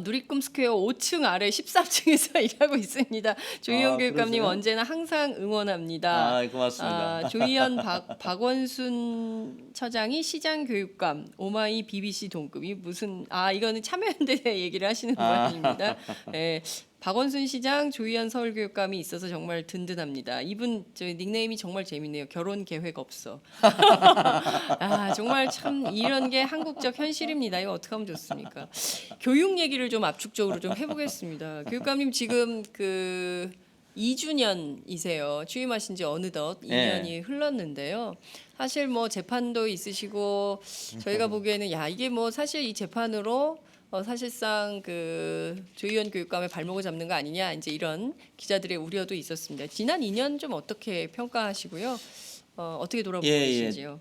누리꿈 스퀘어 5층 아래 13층에서 일하고 있습니다. 조희연 교육감님 그러세요? 언제나 항상 응원합니다. 고맙습니다. 조희연 박원순 처장이 시장 교육감 오마이 BBC 동급이 무슨 이거는 참여연대 얘기를 하시는 모양입니다. 예. 박원순 시장, 조희연 서울교육감이 있어서 정말 든든합니다. 이분 저희 닉네임이 정말 재밌네요. 결혼 계획 없어. 정말 참 이런 게 한국적 현실입니다. 이거 어떻게 하면 좋습니까? 교육 얘기를 좀 압축적으로 좀 해보겠습니다. 교육감님 지금 2주년이세요. 취임하신 지 어느덧 2년이 흘렀는데요. 사실 뭐 재판도 있으시고 저희가 보기에는 이게 뭐 사실 이 재판으로 사실상 조희연 교육감의 발목을 잡는 거 아니냐 이제 이런 기자들의 우려도 있었습니다. 지난 2년 좀 어떻게 평가하시고요? 어떻게 돌아보고 계신지요?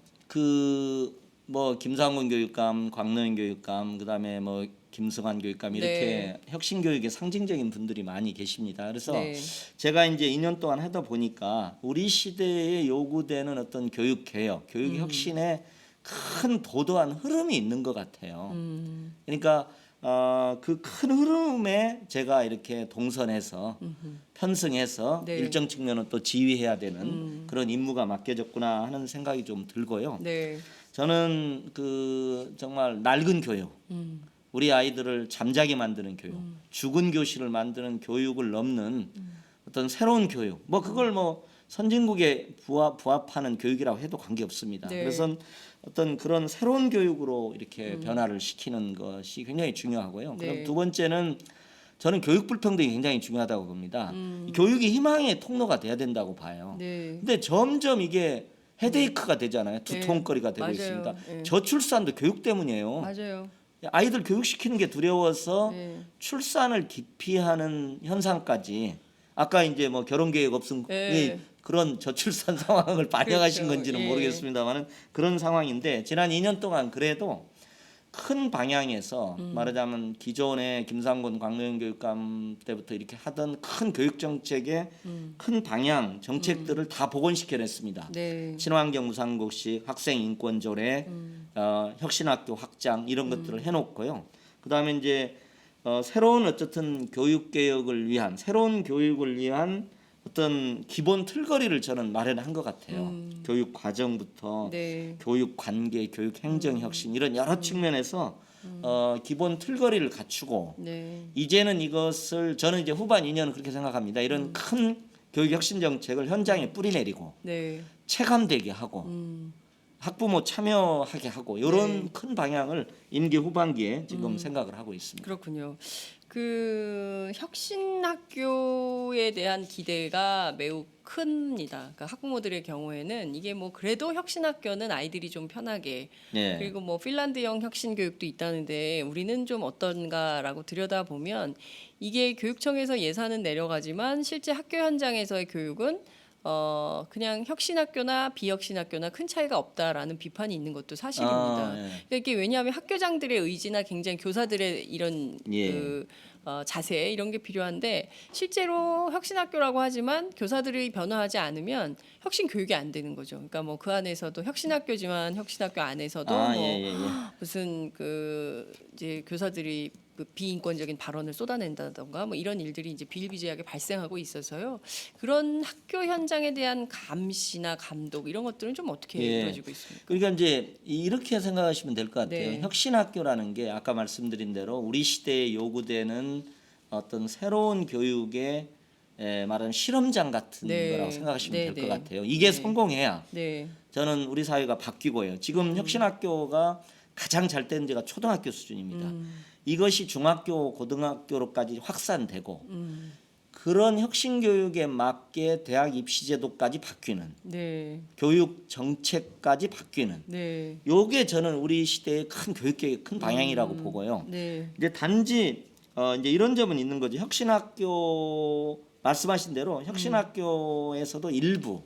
뭐 김상곤 교육감, 광노현 교육감, 그다음에 뭐 김승환 교육감 이렇게 혁신 교육의 상징적인 분들이 많이 계십니다. 그래서 제가 이제 2년 동안 하다 보니까 우리 시대에 요구되는 어떤 교육 개혁, 교육 혁신에 큰 도도한 흐름이 있는 것 같아요. 그러니까 그 큰 흐름에 제가 이렇게 동선해서 편승해서 일정 측면은 또 지휘해야 되는 그런 임무가 맡겨졌구나 하는 생각이 좀 들고요. 저는 정말 낡은 교육, 우리 아이들을 잠자게 만드는 교육, 죽은 교실을 만드는 교육을 넘는 어떤 새로운 교육, 뭐 그걸 뭐 선진국에 부합하는 교육이라고 해도 관계 없습니다. 그래서 어떤 그런 새로운 교육으로 이렇게 변화를 시키는 것이 굉장히 중요하고요. 그럼 두 번째는 저는 교육 불평등이 굉장히 중요하다고 봅니다. 교육이 희망의 통로가 돼야 된다고 봐요. 근데 점점 이게 헤데이크가 되잖아요. 두통거리가 되고 있습니다. 저출산도 교육 때문이에요. 맞아요. 아이들 교육시키는 게 두려워서 출산을 기피하는 현상까지 아까 이제 뭐 결혼 계획 없음 그런 저출산 상황을 반영하신 건지는 모르겠습니다만은 그런 상황인데 지난 2년 동안 그래도 큰 방향에서 말하자면 기존의 김상곤 광노현 교육감 때부터 이렇게 하던 큰 교육 정책의 큰 방향 정책들을 다 복원시켜냈습니다. 친환경 무상급식, 학생 인권 조례, 혁신학교 확장 이런 것들을 해놓고요. 그다음에 이제 새로운 어쨌든 교육 개혁을 위한 새로운 교육을 위한 어떤 기본 틀거리를 저는 마련한 것 같아요. 교육 과정부터 교육 관계, 교육 행정 혁신 이런 여러 측면에서 기본 틀거리를 갖추고 이제는 이것을 저는 이제 후반 2년은 그렇게 생각합니다. 이런 큰 교육 혁신 정책을 현장에 뿌리내리고 체감되게 하고 학부모 참여하게 하고 이런 큰 방향을 임기 후반기에 지금 생각을 하고 있습니다. 그렇군요. 혁신학교에 대한 기대가 매우 큽니다. 그러니까 학부모들의 경우에는 이게 뭐 그래도 혁신학교는 아이들이 좀 편하게 그리고 뭐 핀란드형 혁신 교육도 있다는데 우리는 좀 어떤가라고 들여다보면 이게 교육청에서 예산은 내려가지만 실제 학교 현장에서의 교육은 그냥 혁신학교나 비혁신학교나 큰 차이가 없다라는 비판이 있는 것도 사실입니다. 그러니까 이게 왜냐하면 학교장들의 의지나 굉장히 교사들의 이런 자세 이런 게 필요한데 실제로 혁신학교라고 하지만 교사들이 변화하지 않으면 혁신 교육이 안 되는 거죠. 그러니까 뭐 그 안에서도 혁신학교지만 혁신학교 안에서도 무슨 이제 교사들이 비인권적인 발언을 쏟아낸다던가 뭐 이런 일들이 이제 비일비재하게 발생하고 있어서요. 그런 학교 현장에 대한 감시나 감독 이런 것들은 좀 어떻게 이루어지고 있습니까? 그러니까 이제 이렇게 생각하시면 될 것 같아요. 혁신학교라는 게 아까 말씀드린 대로 우리 시대에 요구되는 어떤 새로운 교육의 말하는 실험장 같은 거라고 생각하시면 될 것 같아요. 이게 성공해야 저는 우리 사회가 바뀌고요. 지금 혁신학교가 가장 잘 되는 데가 초등학교 수준입니다. 이것이 중학교, 고등학교로까지 확산되고 그런 혁신 교육에 맞게 대학 입시 제도까지 바뀌는 네. 교육 정책까지 바뀌는 네. 요게 저는 우리 시대의 큰 교육 개혁의 큰 방향이라고 보고요. 네. 이제 단지 이제 이런 점은 있는 거죠. 혁신학교 말씀하신 대로 혁신학교에서도 일부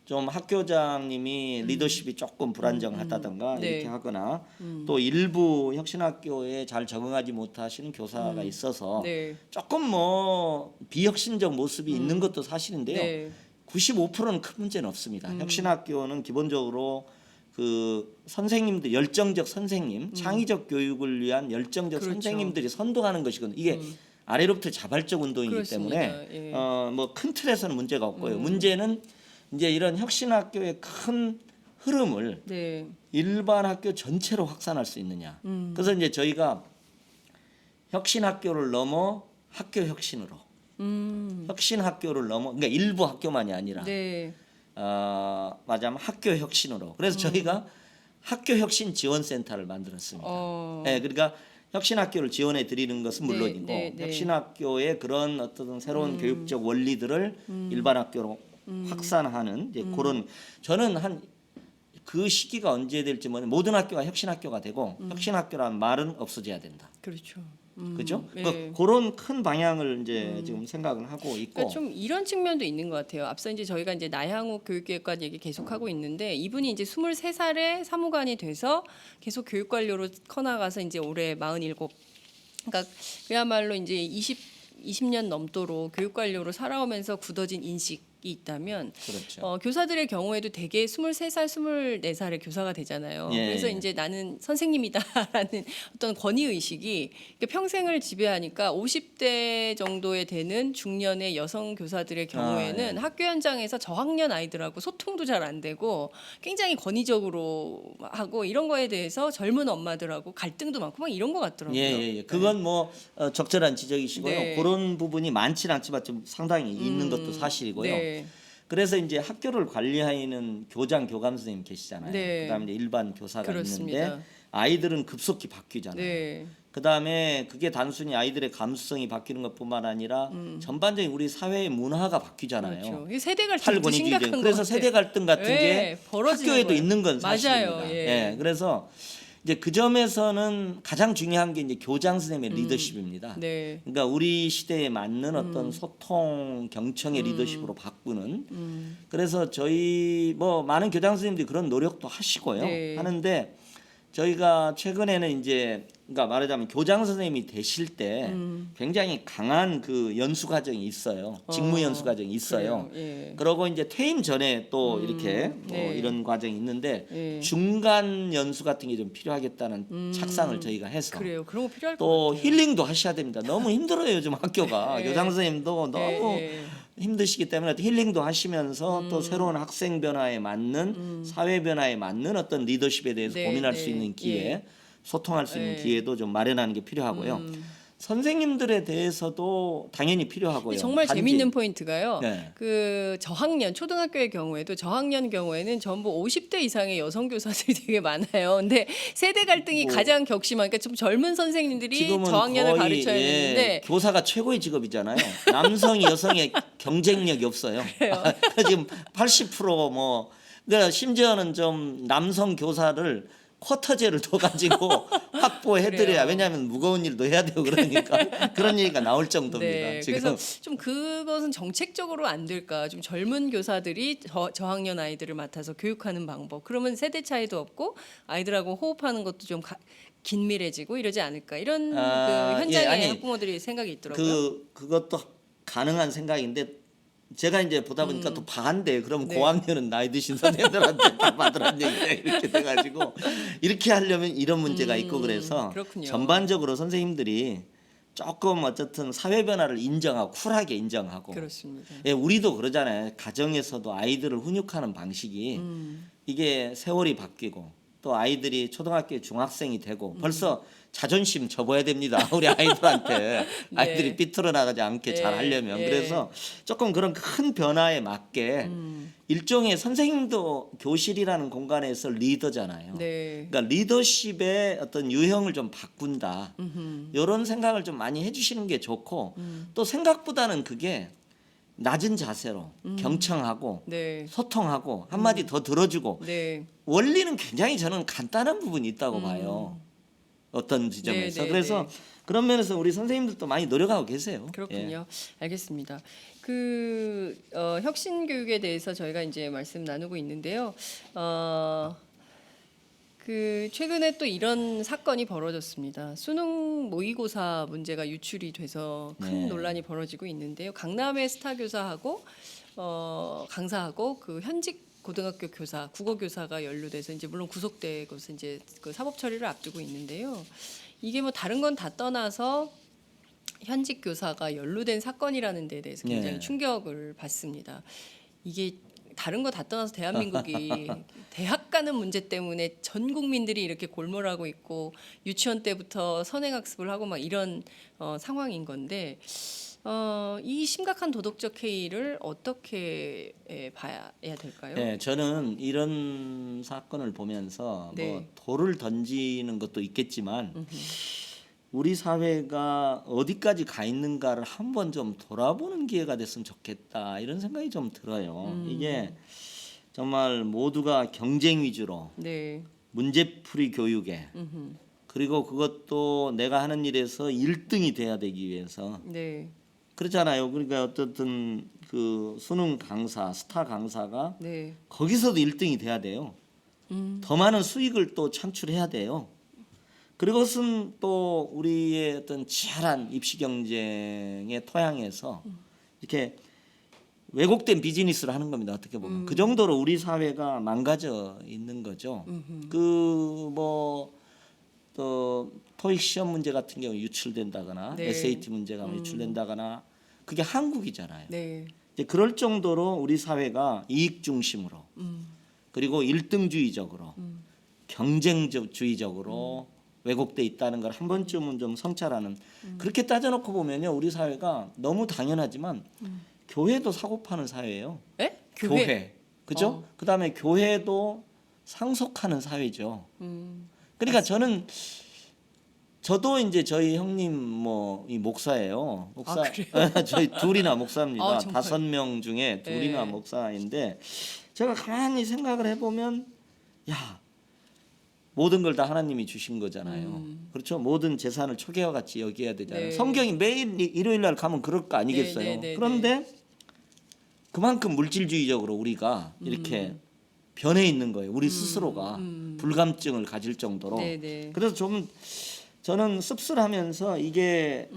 좀 학교장님이 리더십이 조금 불안정하다든가 네. 이렇게 하거나 또 일부 혁신학교에 잘 적응하지 못하시는 교사가 있어서 네. 조금 뭐 비혁신적 모습이 있는 것도 사실인데요. 네. 95%는 큰 문제는 없습니다. 혁신학교는 기본적으로 그 선생님들 열정적 선생님, 창의적 교육을 위한 열정적 그렇죠. 선생님들이 선도하는 것이거든요. 이게 아래로부터 자발적 운동이기 그렇습니다. 때문에 예. 뭐 큰 틀에서는 문제가 없고요. 문제는 이제 이런 혁신학교의 큰 흐름을 네. 일반 학교 전체로 확산할 수 있느냐. 그래서 이제 저희가 혁신학교를 넘어 학교 혁신으로, 혁신학교를 넘어, 그러니까 일부 학교만이 아니라 네. 맞아면 학교 혁신으로. 그래서 저희가 학교 혁신 지원센터를 만들었습니다. 네, 그러니까 혁신학교를 지원해 드리는 것은 네, 물론이고 네, 네. 혁신학교의 그런 어떤 새로운 교육적 원리들을 일반 학교로 확산하는 이제 그런 저는 한 그 시기가 언제 될지 모르는 모든 학교가 혁신학교가 되고 혁신학교라는 말은 없어져야 된다. 그렇죠. 그죠? 네. 그런 큰 방향을 이제 지금 생각을 하고 있고. 그러니까 좀 이런 측면도 있는 것 같아요. 앞서 이제 저희가 이제 나향욱 교육기획관 얘기 계속하고 있는데 이분이 이제 23살에 사무관이 돼서 계속 교육관료로 커나가서 이제 올해 47. 그러니까 그야말로 이제 20년 넘도록 교육관료로 살아오면서 굳어진 인식이 있다면 그렇죠. 교사들의 경우에도 대개 23살, 24살에 교사가 되잖아요. 예. 그래서 이제 나는 선생님이다라는 어떤 권위 의식이 평생을 지배하니까 50대 정도에 되는 중년의 여성 교사들의 경우에는 예. 학교 현장에서 저학년 아이들하고 소통도 잘 안 되고 굉장히 권위적으로 하고 이런 거에 대해서 젊은 엄마들하고 갈등도 많고 막 이런 것 같더라고요. 예. 그건 뭐 적절한 지적이시고요. 네. 그런 부분이 많지는 않지만 좀 상당히 있는 것도 사실이고요. 네. 그래서 이제 학교를 관리하는 교장, 교감 선생님 계시잖아요. 네. 그다음에 이제 일반 교사가 그렇습니다. 있는데 아이들은 급속히 바뀌잖아요. 네. 그다음에 그게 단순히 아이들의 감수성이 바뀌는 것뿐만 아니라 전반적인 우리 사회의 문화가 바뀌잖아요. 그렇죠. 이 세대 갈등도 탈권위 심각한 규정. 것 그래서 같아요. 세대 갈등 같은 예, 게 벌어지는 학교에도 거예요. 있는 건 맞아요. 사실입니다. 예. 그래서 이제 그 점에서는 가장 중요한 게 이제 교장 선생님의 리더십입니다. 네. 그러니까 우리 시대에 맞는 어떤 소통 경청의 리더십으로 바꾸는. 그래서 저희 뭐 많은 교장 선생님들이 그런 노력도 하시고요. 네. 하는데 저희가 최근에는 이제 그러니까 말하자면 교장 선생님이 되실 때 굉장히 강한 그 연수 과정이 있어요. 직무 연수 과정이 있어요. 그래요. 예. 그러고 이제 퇴임 전에 또 이렇게 네. 이런 과정이 있는데 예. 중간 연수 같은 게 좀 필요하겠다는 착상을 저희가 해서 그래요. 그런 거 필요할 것 또 같아요. 힐링도 하셔야 됩니다. 너무 힘들어요 요즘 학교가. 예. 교장 선생님도 너무 예. 힘드시기 때문에 힐링도 하시면서 또 새로운 학생 변화에 맞는 사회 변화에 맞는 어떤 리더십에 대해서 네, 고민할 네. 수 있는 기회, 예. 소통할 수 있는 예. 기회도 좀 마련하는 게 필요하고요. 선생님들에 대해서도 당연히 필요하고요. 정말 단지 재밌는 포인트가요. 네. 그 저학년 초등학교의 경우에도 저학년 경우에는 전부 50대 이상의 여성 교사들이 되게 많아요. 근데 세대 갈등이 뭐 가장 격심한 그러니까 좀 젊은 선생님들이 지금은 저학년을 거의, 가르쳐야 되는데 교사가 최고의 직업이잖아요. 남성이 여성의 경쟁력이 없어요. 지금 80%뭐 그러니까 심지어는 좀 남성 교사를 쿼터제를 둬가지고 확보해드려야 그래요. 왜냐하면 무거운 일도 해야 되고 그러니까 그런 얘기가 나올 정도입니다. 네, 지금 그래서 좀 그것은 정책적으로 안 될까? 좀 젊은 교사들이 저학년 아이들을 맡아서 교육하는 방법. 그러면 세대 차이도 없고 아이들하고 호흡하는 것도 좀 긴밀해지고 이러지 않을까? 이런 그 현장의 아니, 학부모들이 생각이 있더라고요. 그것도 가능한 생각인데 제가 이제 보다 보니까 또 반대. 그럼 네. 고학년은 나이 드신 선생님들한테 다 받으라는 얘기가 이렇게 돼가지고 이렇게 하려면 이런 문제가 있고 그래서 그렇군요. 전반적으로 선생님들이 조금 어쨌든 사회 변화를 인정하고 쿨하게 인정하고 그렇습니다. 예, 우리도 그러잖아요. 가정에서도 아이들을 훈육하는 방식이 이게 세월이 바뀌고 또 아이들이 초등학교 중학생이 되고 벌써 자존심 접어야 됩니다. 우리 아이들한테 아이들이 삐뚤어 나가지 않게 네. 잘 하려면 예. 그래서 조금 그런 큰 변화에 맞게 일종의 선생님도 교실이라는 공간에서 리더잖아요. 네. 그러니까 리더십의 어떤 유형을 좀 바꾼다. 이런 생각을 좀 많이 해주시는 게 좋고 또 생각보다는 그게 낮은 자세로 경청하고 네. 소통하고 한마디 더 들어주고 네. 원리는 굉장히 저는 간단한 부분이 있다고 봐요. 어떤 지점에서. 네, 네, 그래서 네. 그런 면에서 우리 선생님들도 많이 노력하고 계세요. 그렇군요. 알겠습니다. 그 혁신 교육에 대해서 저희가 이제 말씀 나누고 있는데요. 그 최근에 또 이런 사건이 벌어졌습니다. 수능 모의고사 문제가 유출이 돼서 큰 네. 논란이 벌어지고 있는데요. 강남의 스타 교사하고 강사하고 그 현직 고등학교 교사, 국어 교사가 연루돼서 이제 물론 구속되고 이제 그 사법 처리를 앞두고 있는데요. 이게 뭐 다른 건 다 떠나서 현직 교사가 연루된 사건이라는 데에 대해서 굉장히 네. 충격을 받습니다. 이게 다른 거 다 떠나서 대한민국이 대학 가는 문제 때문에 전 국민들이 이렇게 골몰하고 있고 유치원 때부터 선행학습을 하고 막 이런 상황인 건데 이 심각한 도덕적 해이를 어떻게 봐야 될까요? 네, 저는 이런 사건을 보면서 네. 뭐 돌을 던지는 것도 있겠지만 우리 사회가 어디까지 가 있는가를 한번 좀 돌아보는 기회가 됐으면 좋겠다 이런 생각이 좀 들어요. 이게 정말 모두가 경쟁 위주로 네. 문제풀이 교육에 그리고 그것도 내가 하는 일에서 1등이 돼야 되기 위해서 네. 그렇잖아요. 그러니까 어떻든 그 수능 강사, 스타 강사가 네. 거기서도 1등이 돼야 돼요. 더 많은 수익을 또 창출해야 돼요. 그것은 또 우리의 어떤 치열한 입시 경쟁의 토양에서 이렇게 왜곡된 비즈니스를 하는 겁니다. 어떻게 보면 그 정도로 우리 사회가 망가져 있는 거죠. 그 뭐 또 토익 시험 문제 같은 경우 유출된다거나 네. SAT 문제가 유출된다거나 그게 한국이잖아요. 네. 이제 그럴 정도로 우리 사회가 이익 중심으로 그리고 1등주의적으로 경쟁주의적으로 왜곡돼 있다는 걸 한 번쯤은 좀 성찰하는 그렇게 따져놓고 보면요 우리 사회가 너무 당연하지만 교회도 사고 파는 사회예요. 에? 교회. 그죠? 그다음에 교회도 상속하는 사회죠. 그러니까 저도 이제 저희 형님 뭐 이 목사예요. 목사 저희 둘이나 목사입니다. 아, 정말? 5명 중에 둘이나 네. 목사인데 제가 가만히 생각을 해보면 야 모든 걸 다 하나님이 주신 거잖아요. 그렇죠? 모든 재산을 초계와 같이 여겨야 되잖아요. 네. 성경이 매일 일요일 날 가면 그럴 거 아니겠어요. 네, 네, 네, 그런데 그만큼 물질주의적으로 우리가 이렇게 변해 있는 거예요. 우리 스스로가 불감증을 가질 정도로. 네, 네. 그래서 좀 저는 씁쓸하면서 이게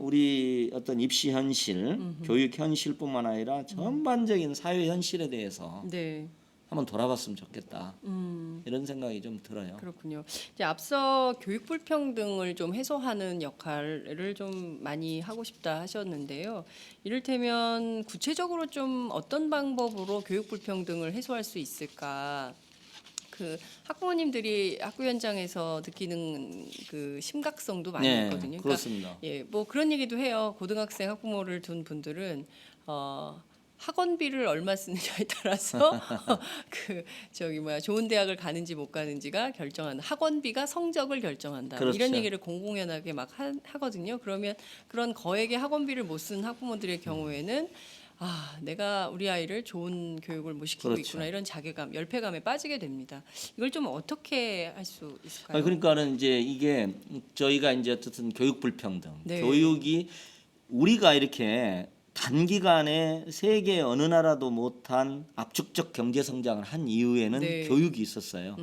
우리 어떤 입시 현실, 교육 현실뿐만 아니라 전반적인 사회 현실에 대해서 네. 한번 돌아봤으면 좋겠다. 이런 생각이 좀 들어요. 그렇군요. 이제 앞서 교육 불평등을 좀 해소하는 역할을 좀 많이 하고 싶다 하셨는데요. 이를테면 구체적으로 좀 어떤 방법으로 교육 불평등을 해소할 수 있을까? 그 학부모님들이 학교 현장에서 느끼는 그 심각성도 많이 네, 있거든요. 그렇습니다. 예, 뭐 그런 얘기도 해요. 고등학생 학부모를 둔 분들은 학원비를 얼마 쓰느냐에 따라서 그 저기 뭐야 좋은 대학을 가는지 못 가는지가 결정한다. 학원비가 성적을 결정한다. 그렇죠. 이런 얘기를 공공연하게 막 하거든요. 그러면 그런 거액의 학원비를 못 쓴 학부모들의 경우에는 내가 우리 아이를 좋은 교육을 못 시키고 그렇죠. 있구나 이런 자괴감, 열패감에 빠지게 됩니다. 이걸 좀 어떻게 할 수 있을까요? 그러니까는 이제 이게 저희가 이제 어쨌든 교육 불평등, 네. 교육이 우리가 이렇게 단기간에 세계 어느 나라도 못한 압축적 경제 성장을 한 이후에는 네. 교육이 있었어요.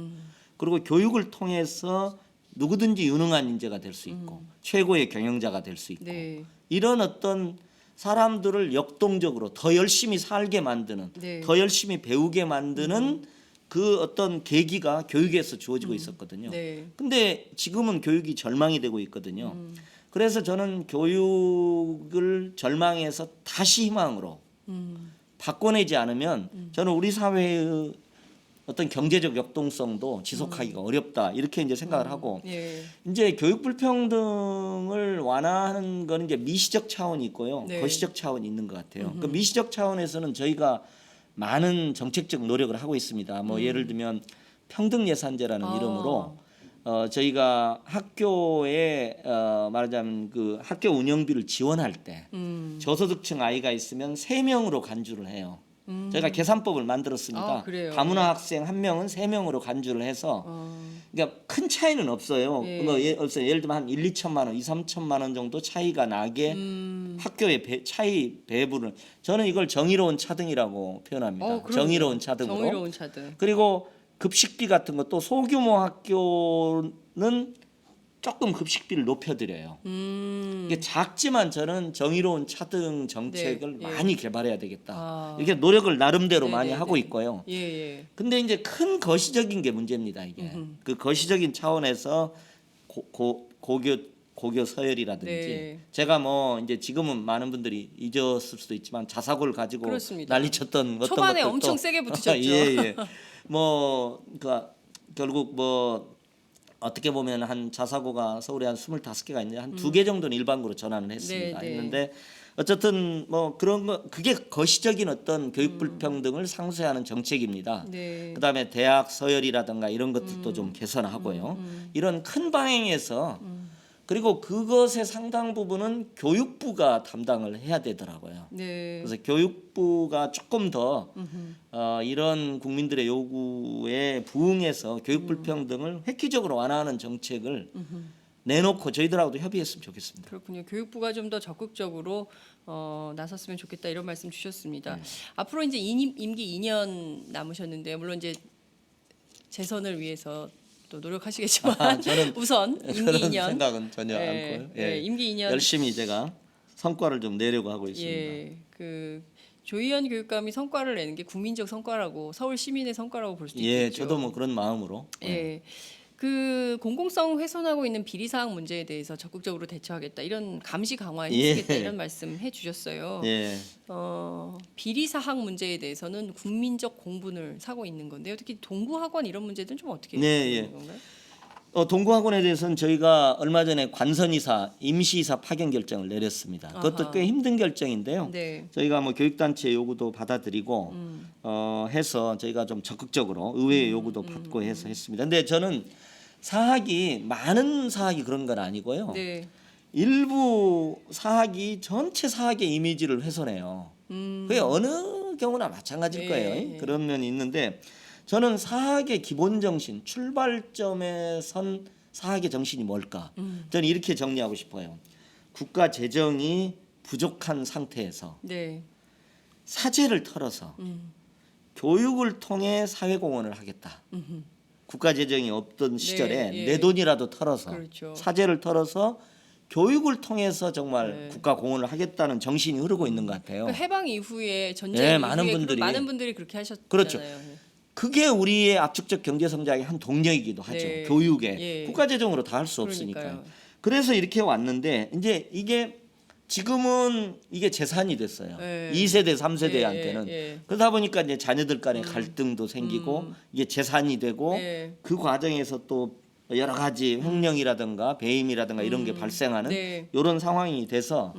그리고 교육을 통해서 누구든지 유능한 인재가 될 수 있고 최고의 경영자가 될 수 있고 네. 이런 어떤 사람들을 역동적으로 더 열심히 살게 만드는 네. 더 열심히 배우게 만드는 그 어떤 계기가 교육에서 주어지고 있었거든요. 네. 근데 지금은 교육이 절망이 되고 있거든요. 그래서 저는 교육을 절망에서 다시 희망으로 바꿔내지 않으면 저는 우리 사회의 어떤 경제적 역동성도 지속하기가 어렵다 이렇게 이제 생각을 하고 예. 이제 교육 불평등을 완화하는 거는 이제 미시적 차원이 있고요, 네. 거시적 차원이 있는 것 같아요. 그 미시적 차원에서는 저희가 많은 정책적 노력을 하고 있습니다. 뭐 예를 들면 평등 예산제라는 아. 이름으로 저희가 학교에 말하자면 그 학교 운영비를 지원할 때 저소득층 아이가 있으면 3명으로 간주를 해요. 저희가 계산법을 만들었습니다. 아, 그래요? 다문화 학생 1명은 3명으로 간주를 해서 그러니까 큰 차이는 없어요. 예. 뭐 예를 들면 한 1, 2천만 원, 2, 3천만 원 정도 차이가 나게 학교의 차이 배분을 저는 이걸 정의로운 차등이라고 표현합니다. 그럼요. 정의로운 차등으로. 정의로운 차등. 그리고 급식비 같은 것도 소규모 학교는 조금 급식비를 높여드려요. 이게 작지만 저는 정의로운 차등 정책을 네, 예. 많이 개발해야 되겠다. 아. 이렇게 노력을 나름대로 네, 많이 네, 하고 네. 있고요. 예, 예. 근데 이제 큰 거시적인 게 문제입니다. 이게 그 거시적인 차원에서 고교 서열이라든지 네. 제가 뭐 이제 지금은 많은 분들이 잊었을 수도 있지만 자사고를 가지고 그렇습니다. 난리쳤던 어떤 초반에 것들도 엄청 세게 붙으셨죠. 예. 뭐 그러니까 결국 뭐 어떻게 보면 한 자사고가 서울에 한 25개가 있는데 한 2개 정도는 일반고로 전환을 했습니다. 네, 네. 했는데 어쨌든 뭐 그런 거 그게 거시적인 어떤 교육 불평등을 상쇄하는 정책입니다. 네. 그다음에 대학 서열이라든가 이런 것들도 좀 개선하고요. 이런 큰 방향에서 그리고 그것의 상당 부분은 교육부가 담당을 해야 되더라고요. 네. 그래서 교육부가 조금 더 이런 국민들의 요구에 부응해서 교육 불평등을 획기적으로 완화하는 정책을 내놓고 저희들하고도 협의했으면 좋겠습니다. 그렇군요. 교육부가 좀 더 적극적으로 나섰으면 좋겠다 이런 말씀 주셨습니다. 네. 앞으로 이제 임기 2년 남으셨는데 물론 이제 재선을 위해서 또 노력하시겠지만 저는 우선 임기 그런 2년 생각은 전혀 예, 않고요. 예, 임기 2년 열심히 제가 성과를 좀 내려고 하고 있습니다. 예, 그 조희연 교육감이 성과를 내는 게 국민적 성과라고 서울 시민의 성과라고 볼 수도 예, 있겠죠. 저도 뭐 그런 마음으로. 예. 그 공공성 훼손하고 있는 비리 사항 문제에 대해서 적극적으로 대처하겠다 이런 감시 강화에 힘쓰겠다 예. 이런 말씀 해주셨어요. 예. 비리 사항 문제에 대해서는 국민적 공분을 사고 있는 건데요. 특히 동구학원 이런 문제들은 좀 어떻게 네, 되는 예. 건가요? 동구학원에 대해서는 저희가 얼마 전에 관선이사, 임시이사 파견 결정을 내렸습니다. 그것도 아하. 꽤 힘든 결정인데요. 네. 저희가 뭐 교육단체 요구도 받아들이고 해서 저희가 좀 적극적으로 의회의 요구도 받고 해서 했습니다. 근데 저는 사학이 많은 사학이 그런 건 아니고요. 네. 일부 사학이 전체 사학의 이미지를 훼손해요. 그게 어느 경우나 마찬가지일 예, 거예요. 예. 그런 면이 있는데 저는 사학의 기본 정신, 출발점에 선 사학의 정신이 뭘까? 저는 이렇게 정리하고 싶어요. 국가 재정이 부족한 상태에서 네. 사재를 털어서 교육을 통해 사회공헌을 하겠다. 국가 재정이 없던 시절에 예. 내 돈이라도 털어서 그렇죠. 사재를 털어서 교육을 통해서 정말 네. 국가 공헌을 하겠다는 정신이 흐르고 있는 것 같아요. 그 해방 이후에 전쟁 예, 이후에 많은 분들이. 그렇게 하셨잖아요. 그렇죠. 그게 우리의 압축적 경제 성장의 한 동력이기도 하죠. 네. 교육에 예. 국가 재정으로 다 할 수 없으니까요. 그러니까요. 그래서 이렇게 왔는데 이제 이게 지금은 이게 재산이 됐어요. 예. 2세대, 3세대한테는. 예. 그러다 보니까 이제 자녀들 간의 갈등도 생기고 이게 재산이 되고 예. 그 과정에서 또 여러 가지 횡령이라든가 배임이라든가 이런 게 발생하는 네. 이런 상황이 돼서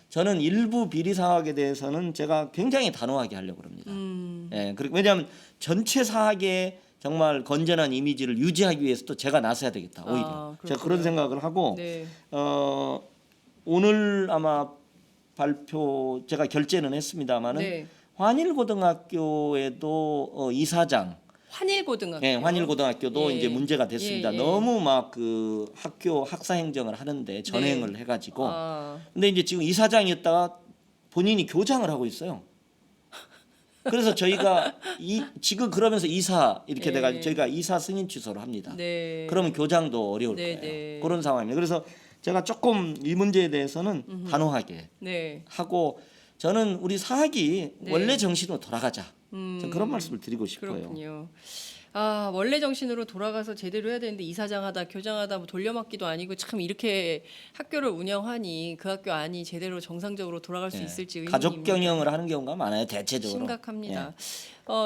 저는 일부 비리 사학에 대해서는 제가 굉장히 단호하게 하려고 합니다. 예, 그리고 왜냐하면 전체 사학의 정말 건전한 이미지를 유지하기 위해서도 제가 나서야 되겠다. 오히려 제가 그런 그렇구나. 생각을 하고 네. 오늘 아마 발표 제가 결재는 했습니다마는 네. 환일고등학교에도 이사장 환일고등학교. 예, 환일고등학교도 예. 이제 문제가 됐습니다. 예, 예. 너무 막 그 학교 학사 행정을 하는데 전횡을 해가지고. 아, 근데 이제 지금 이사장이었다가 본인이 교장을 하고 있어요. 그래서 저희가 지금 그러면서 이사 이렇게 예. 돼가지고 저희가 이사 승인 취소를 합니다. 네. 그러면 교장도 어려울 네, 거예요. 네. 그런 상황입니다. 그래서 제가 조금 이 문제에 대해서는 단호하게 네. 하고 저는 우리 사학이 네. 원래 정신으로 돌아가자. 저는 그런 말씀을 드리고 싶어요. 그렇군요. 아, 원래 정신으로 돌아가서 제대로 해야 되는데 이사장하다 교장하다 뭐 돌려막기도 아니고 참 이렇게 학교를 운영하니 그 학교 안이 제대로 정상적으로 돌아갈 수 예. 있을지 의문입니다. 가족 경영을 하는 경우가 많아요. 대체적으로. 심각합니다. 예.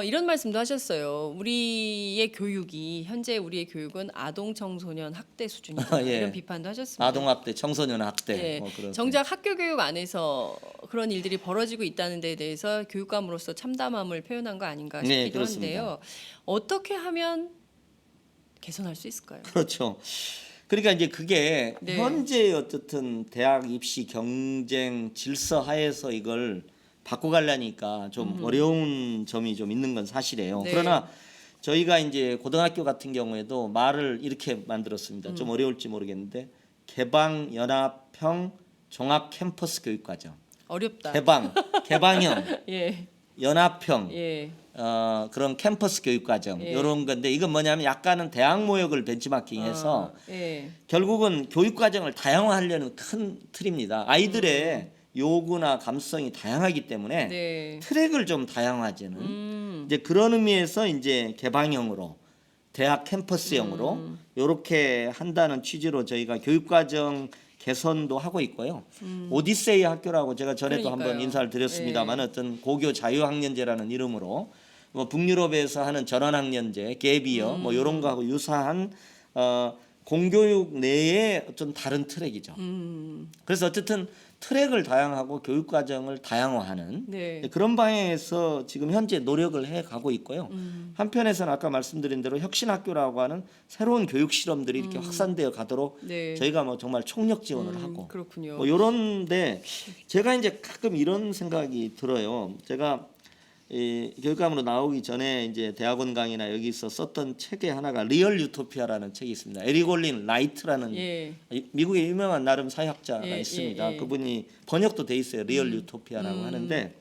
이런 말씀도 하셨어요. 우리의 교육이 현재 우리의 교육은 아동 청소년 학대 수준이다. 예. 이런 비판도 하셨습니다. 아동 학대, 청소년 학대 예, 뭐 그런. 정작 학교 교육 안에서 그런 일들이 벌어지고 있다는 데 대해서 교육감으로서 참담함을 표현한 거 아닌가 네, 싶기도 그렇습니다. 한데요. 어떻게 하면 개선할 수 있을까요? 그렇죠. 그러니까 이제 그게 네. 현재 어쨌든 대학 입시 경쟁 질서 하에서 이걸 바꿔가려니까 좀 어려운 점이 좀 있는 건 사실이에요. 네. 그러나 저희가 이제 고등학교 같은 경우에도 말을 이렇게 만들었습니다. 좀 어려울지 모르겠는데 개방 연합형 종합 캠퍼스 교육과정. 어렵다. 개방형, 예, 연합형, 예, 그런 캠퍼스 교육과정 예. 이런 건데 이건 뭐냐면 약간은 대학 모역을 벤치마킹해서 예, 결국은 교육 과정을 다양화하려는 큰 틀입니다. 아이들의 요구나 감수성이 다양하기 때문에 네, 트랙을 좀 다양화하는 이제 그런 의미에서 이제 개방형으로 대학 캠퍼스형으로 이렇게 한다는 취지로 저희가 교육 과정 개선도 하고 있고요. 오디세이 학교라고 제가 전에도 그러니까요. 한번 인사를 드렸습니다만 어떤 고교 자유학년제라는 이름으로 뭐 북유럽에서 하는 전환학년제, 갭이어 뭐 이런 거하고 유사한 공교육 내의 어떤 다른 트랙이죠. 그래서 어쨌든 트랙을 다양하고 교육 과정을 다양화하는 네, 그런 방향에서 지금 현재 노력을 해 가고 있고요. 한편에서는 아까 말씀드린 대로 혁신학교라고 하는 새로운 교육 실험들이 이렇게 확산되어 가도록 네. 저희가 뭐 정말 총력 지원을 하고 그렇군요. 뭐 요런데 제가 이제 가끔 이런 생각이 들어요. 제가 이 교육감으로 나오기 전에 이제 대학원 강의나 여기서 썼던 책에 하나가 리얼 유토피아라는 책이 있습니다. 에리골린 라이트라는 예, 미국의 유명한 나름 사회학자가 예, 있습니다. 예, 예. 그분이 번역도 돼 있어요. 리얼 유토피아라고 하는데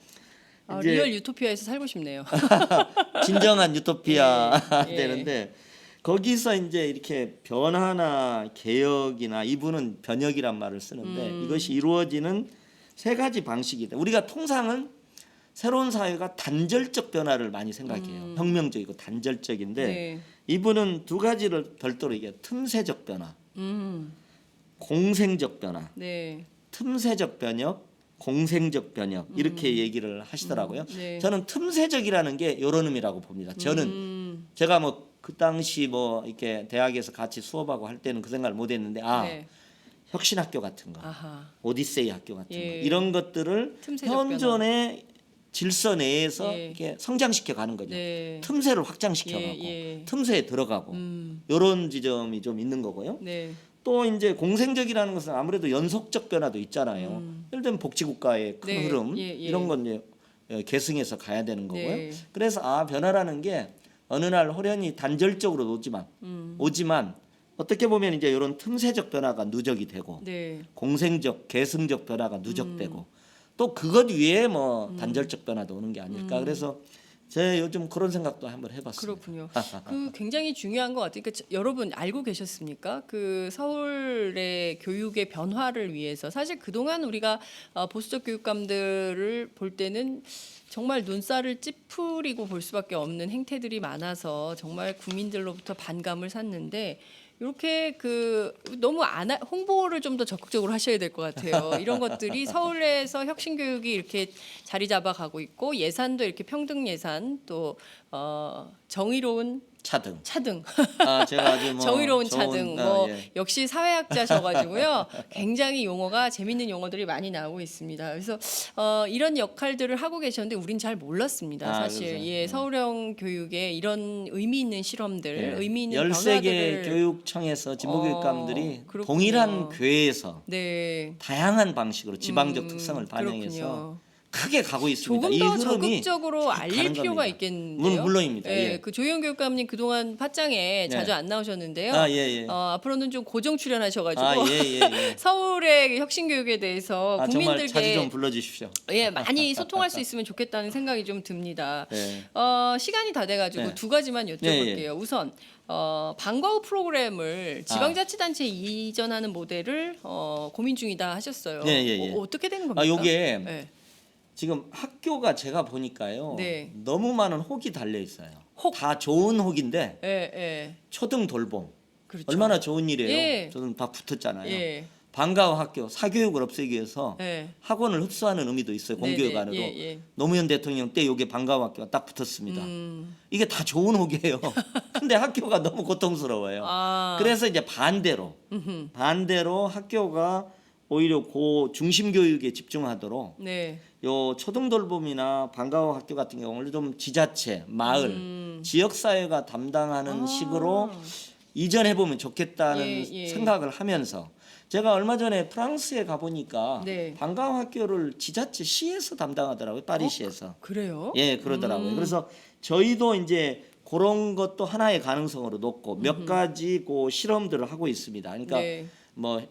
이제 리얼 유토피아에서 살고 싶네요. 진정한 유토피아 예, 예. 되는데 거기서 이제 이렇게 변화나 개혁이나 이분은 변혁이란 말을 쓰는데 이것이 이루어지는 세 가지 방식이다. 우리가 통상은 새로운 사회가 단절적 변화를 많이 생각해요. 혁명적이고 단절적인데 네, 이분은 두 가지를 별도로 얘기해요. 틈새적 변화, 공생적 변화. 네, 틈새적 변혁, 공생적 변혁 이렇게 얘기를 하시더라고요. 네. 저는 틈새적이라는 게 이런 의미라고 봅니다. 저는 제가 뭐 그 당시 뭐 이렇게 대학에서 같이 수업하고 할 때는 그 생각을 못했는데 네. 혁신학교 같은 거, 아하, 오디세이 학교 같은 예. 거 이런 것들을 틈새적 현존의 질서 내에서 예. 이렇게 성장시켜 가는 거죠. 네, 틈새를 확장시켜 가고 예. 틈새에 들어가고 이런 지점이 좀 있는 거고요. 네, 또 이제 공생적이라는 것은 아무래도 연속적 변화도 있잖아요. 예를 들면 복지국가의 큰 네, 흐름 예, 예. 이런 건 이제 계승해서 가야 되는 거고요. 네. 그래서 변화라는 게 어느 날 호련히 단절적으로 오지만 어떻게 보면 이제 이런 틈새적 변화가 누적이 되고 네, 공생적 계승적 변화가 누적되고 또 그것 위에 뭐 단절적 변화도 오는 게 아닐까. 그래서 제가 요즘 그런 생각도 한번 해봤습니다. 그렇군요. 그 굉장히 중요한 것 같아요. 그러니까 여러분 알고 계셨습니까? 그 서울의 교육의 변화를 위해서 사실 그동안 우리가 보수적 교육감들을 볼 때는 정말 눈살을 찌푸리고 볼 수밖에 없는 행태들이 많아서 정말 국민들로부터 반감을 샀는데 이렇게 그 너무 홍보를 좀 더 적극적으로 하셔야 될 것 같아요. 이런 것들이 서울에서 혁신 교육이 이렇게 자리 잡아가고 있고 예산도 이렇게 평등 예산 또 정의로운 차등. 제가 아주 뭐 정의로운 좋은, 차등 뭐 예. 역시 사회학자셔가지고요 굉장히 용어가 재밌는 용어들이 많이 나오고 있습니다. 그래서 이런 역할들을 하고 계셨는데 우린 잘 몰랐습니다. 사실 그러세요? 예 서울형 교육에 이런 의미 있는 실험들, 예. 의미 있는 13개 변화들을 교육청에서 진보교육감들이 그렇군요. 동일한 궤에서 네 다양한 방식으로 지방적 특성을 반영해서 그렇군요. 크게 가고 있습니다. 조금 이 더 흐름이 적극적으로 알릴 가는 필요가 겁니다. 있겠는데요. 물론입니다. 예, 예. 그 조희영 교육감님 그동안 팟짱에 자주 안 나오셨는데요. 예. 앞으로는 좀 고정 출연하셔가지고 예. 서울의 혁신 교육에 대해서 정말 자주 국민들께 좀 불러주십시오. 예 많이 소통할 수 있으면 좋겠다는 생각이 좀 듭니다. 네. 시간이 다 돼가지고 네. 두 가지만 여쭤볼게요. 예. 우선 방과 후 프로그램을 지방자치단체에 이전하는 모델을 고민 중이다 하셨어요. 예. 어떻게 된 겁니까? 요게 예. 지금 학교가 제가 보니까요. 네. 너무 많은 혹이 달려 있어요. 혹. 다 좋은 혹인데 예. 초등 돌봄 그렇죠. 얼마나 좋은 일이에요. 예. 저는 다 붙었잖아요. 예. 방과후 학교 사교육을 없애기 위해서 네. 학원을 흡수하는 의미도 있어요. 공교육 네네. 안으로. 예, 예. 노무현 대통령 때 여기 방과후 학교가 딱 붙었습니다. 이게 다 좋은 호기예요. 근데 학교가 너무 고통스러워요. 아. 그래서 이제 반대로 학교가 오히려 고 중심 교육에 집중하도록 네. 요 초등돌봄이나 방과후 학교 같은 경우는 좀 지자체, 마을, 지역 사회가 담당하는 식으로 이전해 보면 좋겠다는 예, 예. 생각을 하면서 제가 얼마 전에 프랑스에 가 보니까 네. 방과후 학교를 지자체 시에서 담당하더라고요. 파리시에서. 그래요? 예, 그러더라고요. 그래서 저희도 이제 그런 것도 하나의 가능성으로 놓고 몇 가지 그 실험들을 하고 있습니다. 그러니까 네. 뭐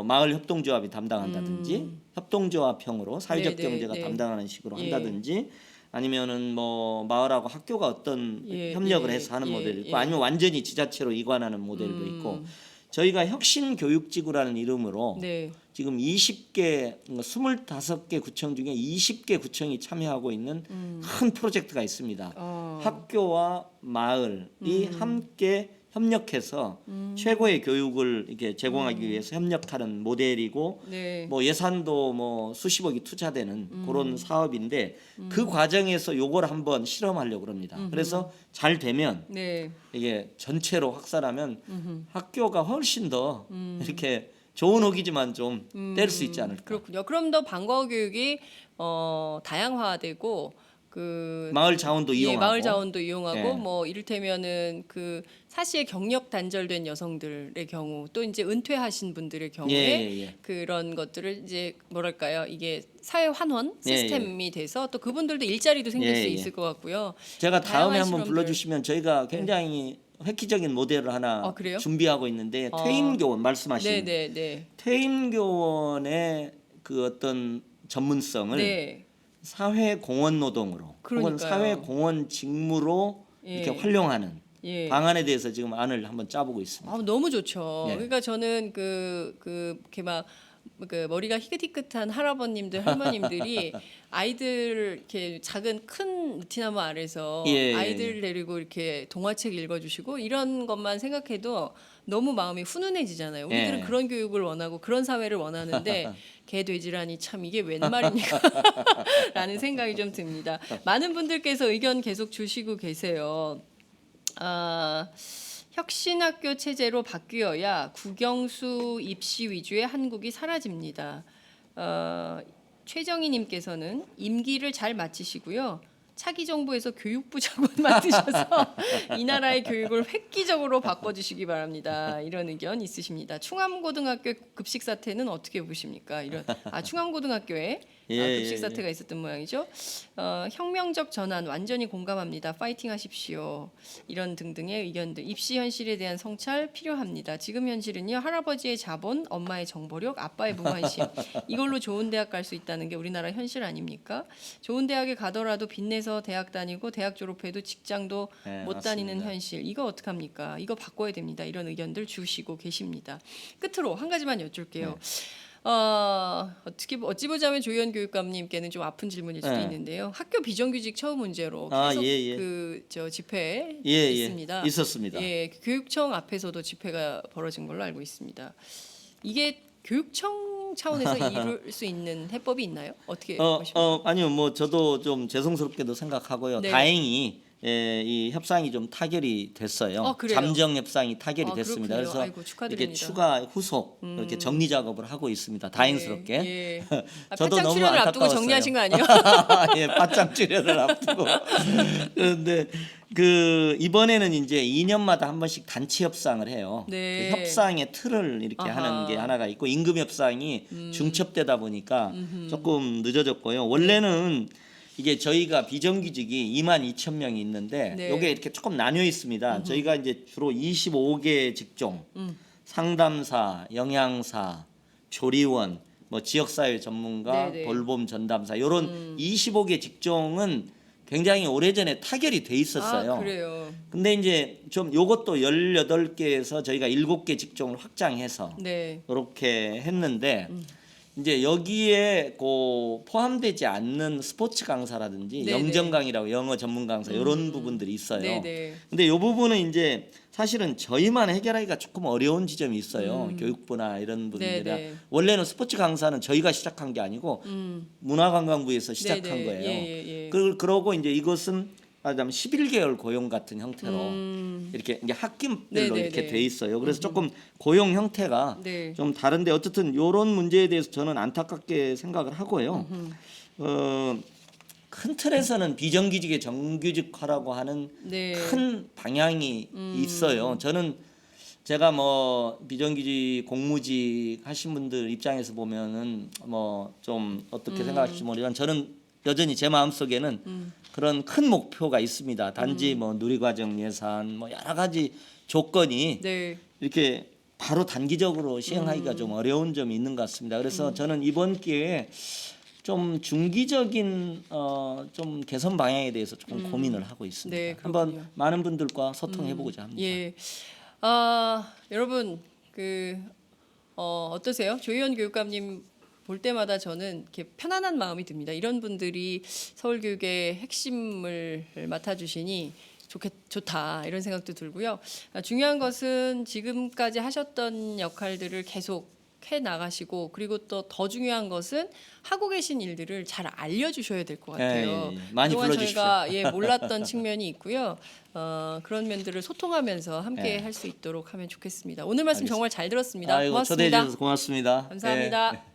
마을 협동조합이 담당한다든지 협동조합형으로 사회적 네, 네, 경제가 네. 담당하는 식으로 예. 한다든지 아니면은 뭐 마을하고 학교가 어떤 예, 협력을 예, 해서 하는 예, 모델이 있고 예. 아니면 완전히 지자체로 이관하는 모델도 있고 저희가 혁신교육지구라는 이름으로 네. 지금 20개, 25개 구청 중에 20개 구청이 참여하고 있는 큰 프로젝트가 있습니다. 학교와 마을이 함께 협력해서 최고의 교육을 이렇게 제공하기 위해서 협력하는 모델이고 네. 뭐 예산도 뭐 수십억이 투자되는 그런 사업인데 그 과정에서 요걸 한번 실험하려고 합니다. 그래서 잘 되면 네. 이게 전체로 확산하면 학교가 훨씬 더 이렇게 좋은 호기지만 좀 뗄 수 있지 않을까. 그렇군요. 그럼 더 방과후 교육이 다양화되고 마을 자원도 예, 이용하고 마을 자원도 이용하고 예. 뭐 이를테면은 그 사실 경력 단절된 여성들의 경우 또 이제 은퇴하신 분들의 경우에 예. 그런 것들을 이제 뭐랄까요 이게 사회 환원 예, 시스템이 돼서 또 그분들도 일자리도 생길 수 예. 있을 것 같고요. 제가 다음에 다양한 한번 실험들. 불러주시면 저희가 굉장히 획기적인 모델을 하나 그래요? 준비하고 있는데 퇴임교원 말씀하신 네네네. 퇴임교원의 그 어떤 전문성을 네. 사회공헌 노동으로 혹은 그러니까요. 사회공헌 직무로 이렇게 예. 활용하는 예. 방안에 대해서 지금 안을 한번 짜보고 있습니다. 너무 좋죠. 예. 그러니까 저는 이렇게 막 그 머리가 희끗희끗한 할아버님들 할머님들이 아이들 이렇게 작은 큰 느티나무 아래서 예. 아이들 데리고 이렇게 동화책 읽어주시고 이런 것만 생각해도 너무 마음이 훈훈해지잖아요. 우리들은 예. 그런 교육을 원하고 그런 사회를 원하는데 개 돼지라니 참 이게 웬 말입니까? 라는 생각이 좀 듭니다. 많은 분들께서 의견 계속 주시고 계세요. 혁신학교 체제로 바뀌어야 국영수 입시 위주의 한국이 사라집니다. 최정희님께서는 임기를 잘 마치시고요. 차기 정부에서 교육부 장관 맡으셔서 이 나라의 교육을 획기적으로 바꿔주시기 바랍니다. 이런 의견 있으십니다. 충암고등학교 급식 사태는 어떻게 보십니까? 충암고등학교에 급식 사태가 있었던 모양이죠. 혁명적 전환 완전히 공감합니다. 파이팅 하십시오. 이런 등등의 의견들. 입시 현실에 대한 성찰 필요합니다. 지금 현실은요. 할아버지의 자본, 엄마의 정보력, 아빠의 무관심. 이걸로 좋은 대학 갈 수 있다는 게 우리나라 현실 아닙니까? 좋은 대학에 가더라도 빚내서 대학 다니고 대학 졸업해도 직장도 네, 못 다니는 맞습니다. 현실. 이거 어떡합니까? 이거 바꿔야 됩니다. 이런 의견들 주시고 계십니다. 끝으로 한 가지만 여쭐게요. 어찌 보자면 조희연 교육감님께는 좀 아픈 질문일 수도 네. 있는데요. 학교 비정규직 처우 문제로 아, 계속 예. 집회 예. 있습니다. 있었습니다. 예, 교육청 앞에서도 집회가 벌어진 걸로 알고 있습니다. 이게 교육청 차원에서 이룰 수 있는 해법이 있나요? 어떻게 보십니까? 아니요, 뭐 저도 좀 죄송스럽게도 생각하고요. 네. 다행히 이 협상이 좀 타결이 됐어요. 그래요? 잠정 협상이 타결이 됐습니다. 그렇군요. 그래서 아이고, 축하드립니다. 이렇게 추가 후속 이렇게 정리 작업을 하고 있습니다. 다행스럽게. 예. 저도 바짝 너무 출연을 앞두고 안타까웠어요. 정리하신 거 아니에요? 예, 바짝 출연을 앞두고. 그런데 이번에는 이제 2년마다 한 번씩 단체 협상을 해요. 네. 그 협상의 틀을 이렇게 아하. 하는 게 하나가 있고 임금 협상이 중첩되다 보니까 조금 늦어졌고요. 원래는 이게 저희가 비정규직이 22,000명이 있는데 네. 이게 이렇게 조금 나뉘어 있습니다. 저희가 이제 주로 25개 직종, 상담사, 영양사, 조리원, 뭐 지역사회 전문가, 네네. 돌봄 전담사 이런 25개 직종은 굉장히 오래전에 타결이 돼 있었어요. 그래요. 근데 이제 좀 요것도 18개에서 저희가 7개 직종을 확장해서 네. 이렇게 했는데 이제 여기에 포함되지 않는 스포츠 강사라든지 네네. 영정 강의라고 영어 전문 강사 이런 부분들이 있어요. 네네. 근데 이 부분은 이제 사실은 저희만 해결하기가 조금 어려운 지점이 있어요. 교육부나 이런 분들이 네네. 원래는 스포츠 강사는 저희가 시작한 게 아니고 문화관광부에서 시작한 네네. 거예요. 예. 그러고 이제 이것은 말하자면 11개월 고용 같은 형태로 이렇게 이제 학기별로 네네네. 이렇게 돼 있어요. 그래서 조금 고용 형태가 네. 좀 다른데 어쨌든 이런 문제에 대해서 저는 안타깝게 생각을 하고요. 큰 틀에서는 비정규직의 정규직화라고 하는 네. 큰 방향이 있어요. 저는 제가 뭐 비정규직 공무직 하신 분들 입장에서 보면은 뭐 좀 어떻게 생각하실지 모르지만 저는 여전히 제 마음속에는 그런 큰 목표가 있습니다. 단지 뭐 누리과정 예산 뭐 여러 가지 조건이 네. 이렇게 바로 단기적으로 시행하기가 좀 어려운 점이 있는 것 같습니다. 그래서 저는 이번 기회에 좀 중기적인 좀 개선 방향에 대해서 조금 고민을 하고 있습니다. 네, 한번 많은 분들과 소통해 보고자 합니다. 예. 여러분 어떠세요? 조희연 교육감님 볼 때마다 저는 이렇게 편안한 마음이 듭니다. 이런 분들이 서울교육의 핵심을 맡아주시니 좋다 이런 생각도 들고요. 중요한 것은 지금까지 하셨던 역할들을 계속 해 나가시고 그리고 또 더 중요한 것은 하고 계신 일들을 잘 알려주셔야 될 것 같아요. 예. 많이 그동안 불러주십시오. 저희가 몰랐던 측면이 있고요. 그런 면들을 소통하면서 함께 예. 할 수 있도록 하면 좋겠습니다. 오늘 말씀 정말 잘 들었습니다. 아이고, 초대해 고맙습니다. 주셔서 고맙습니다. 감사합니다. 예.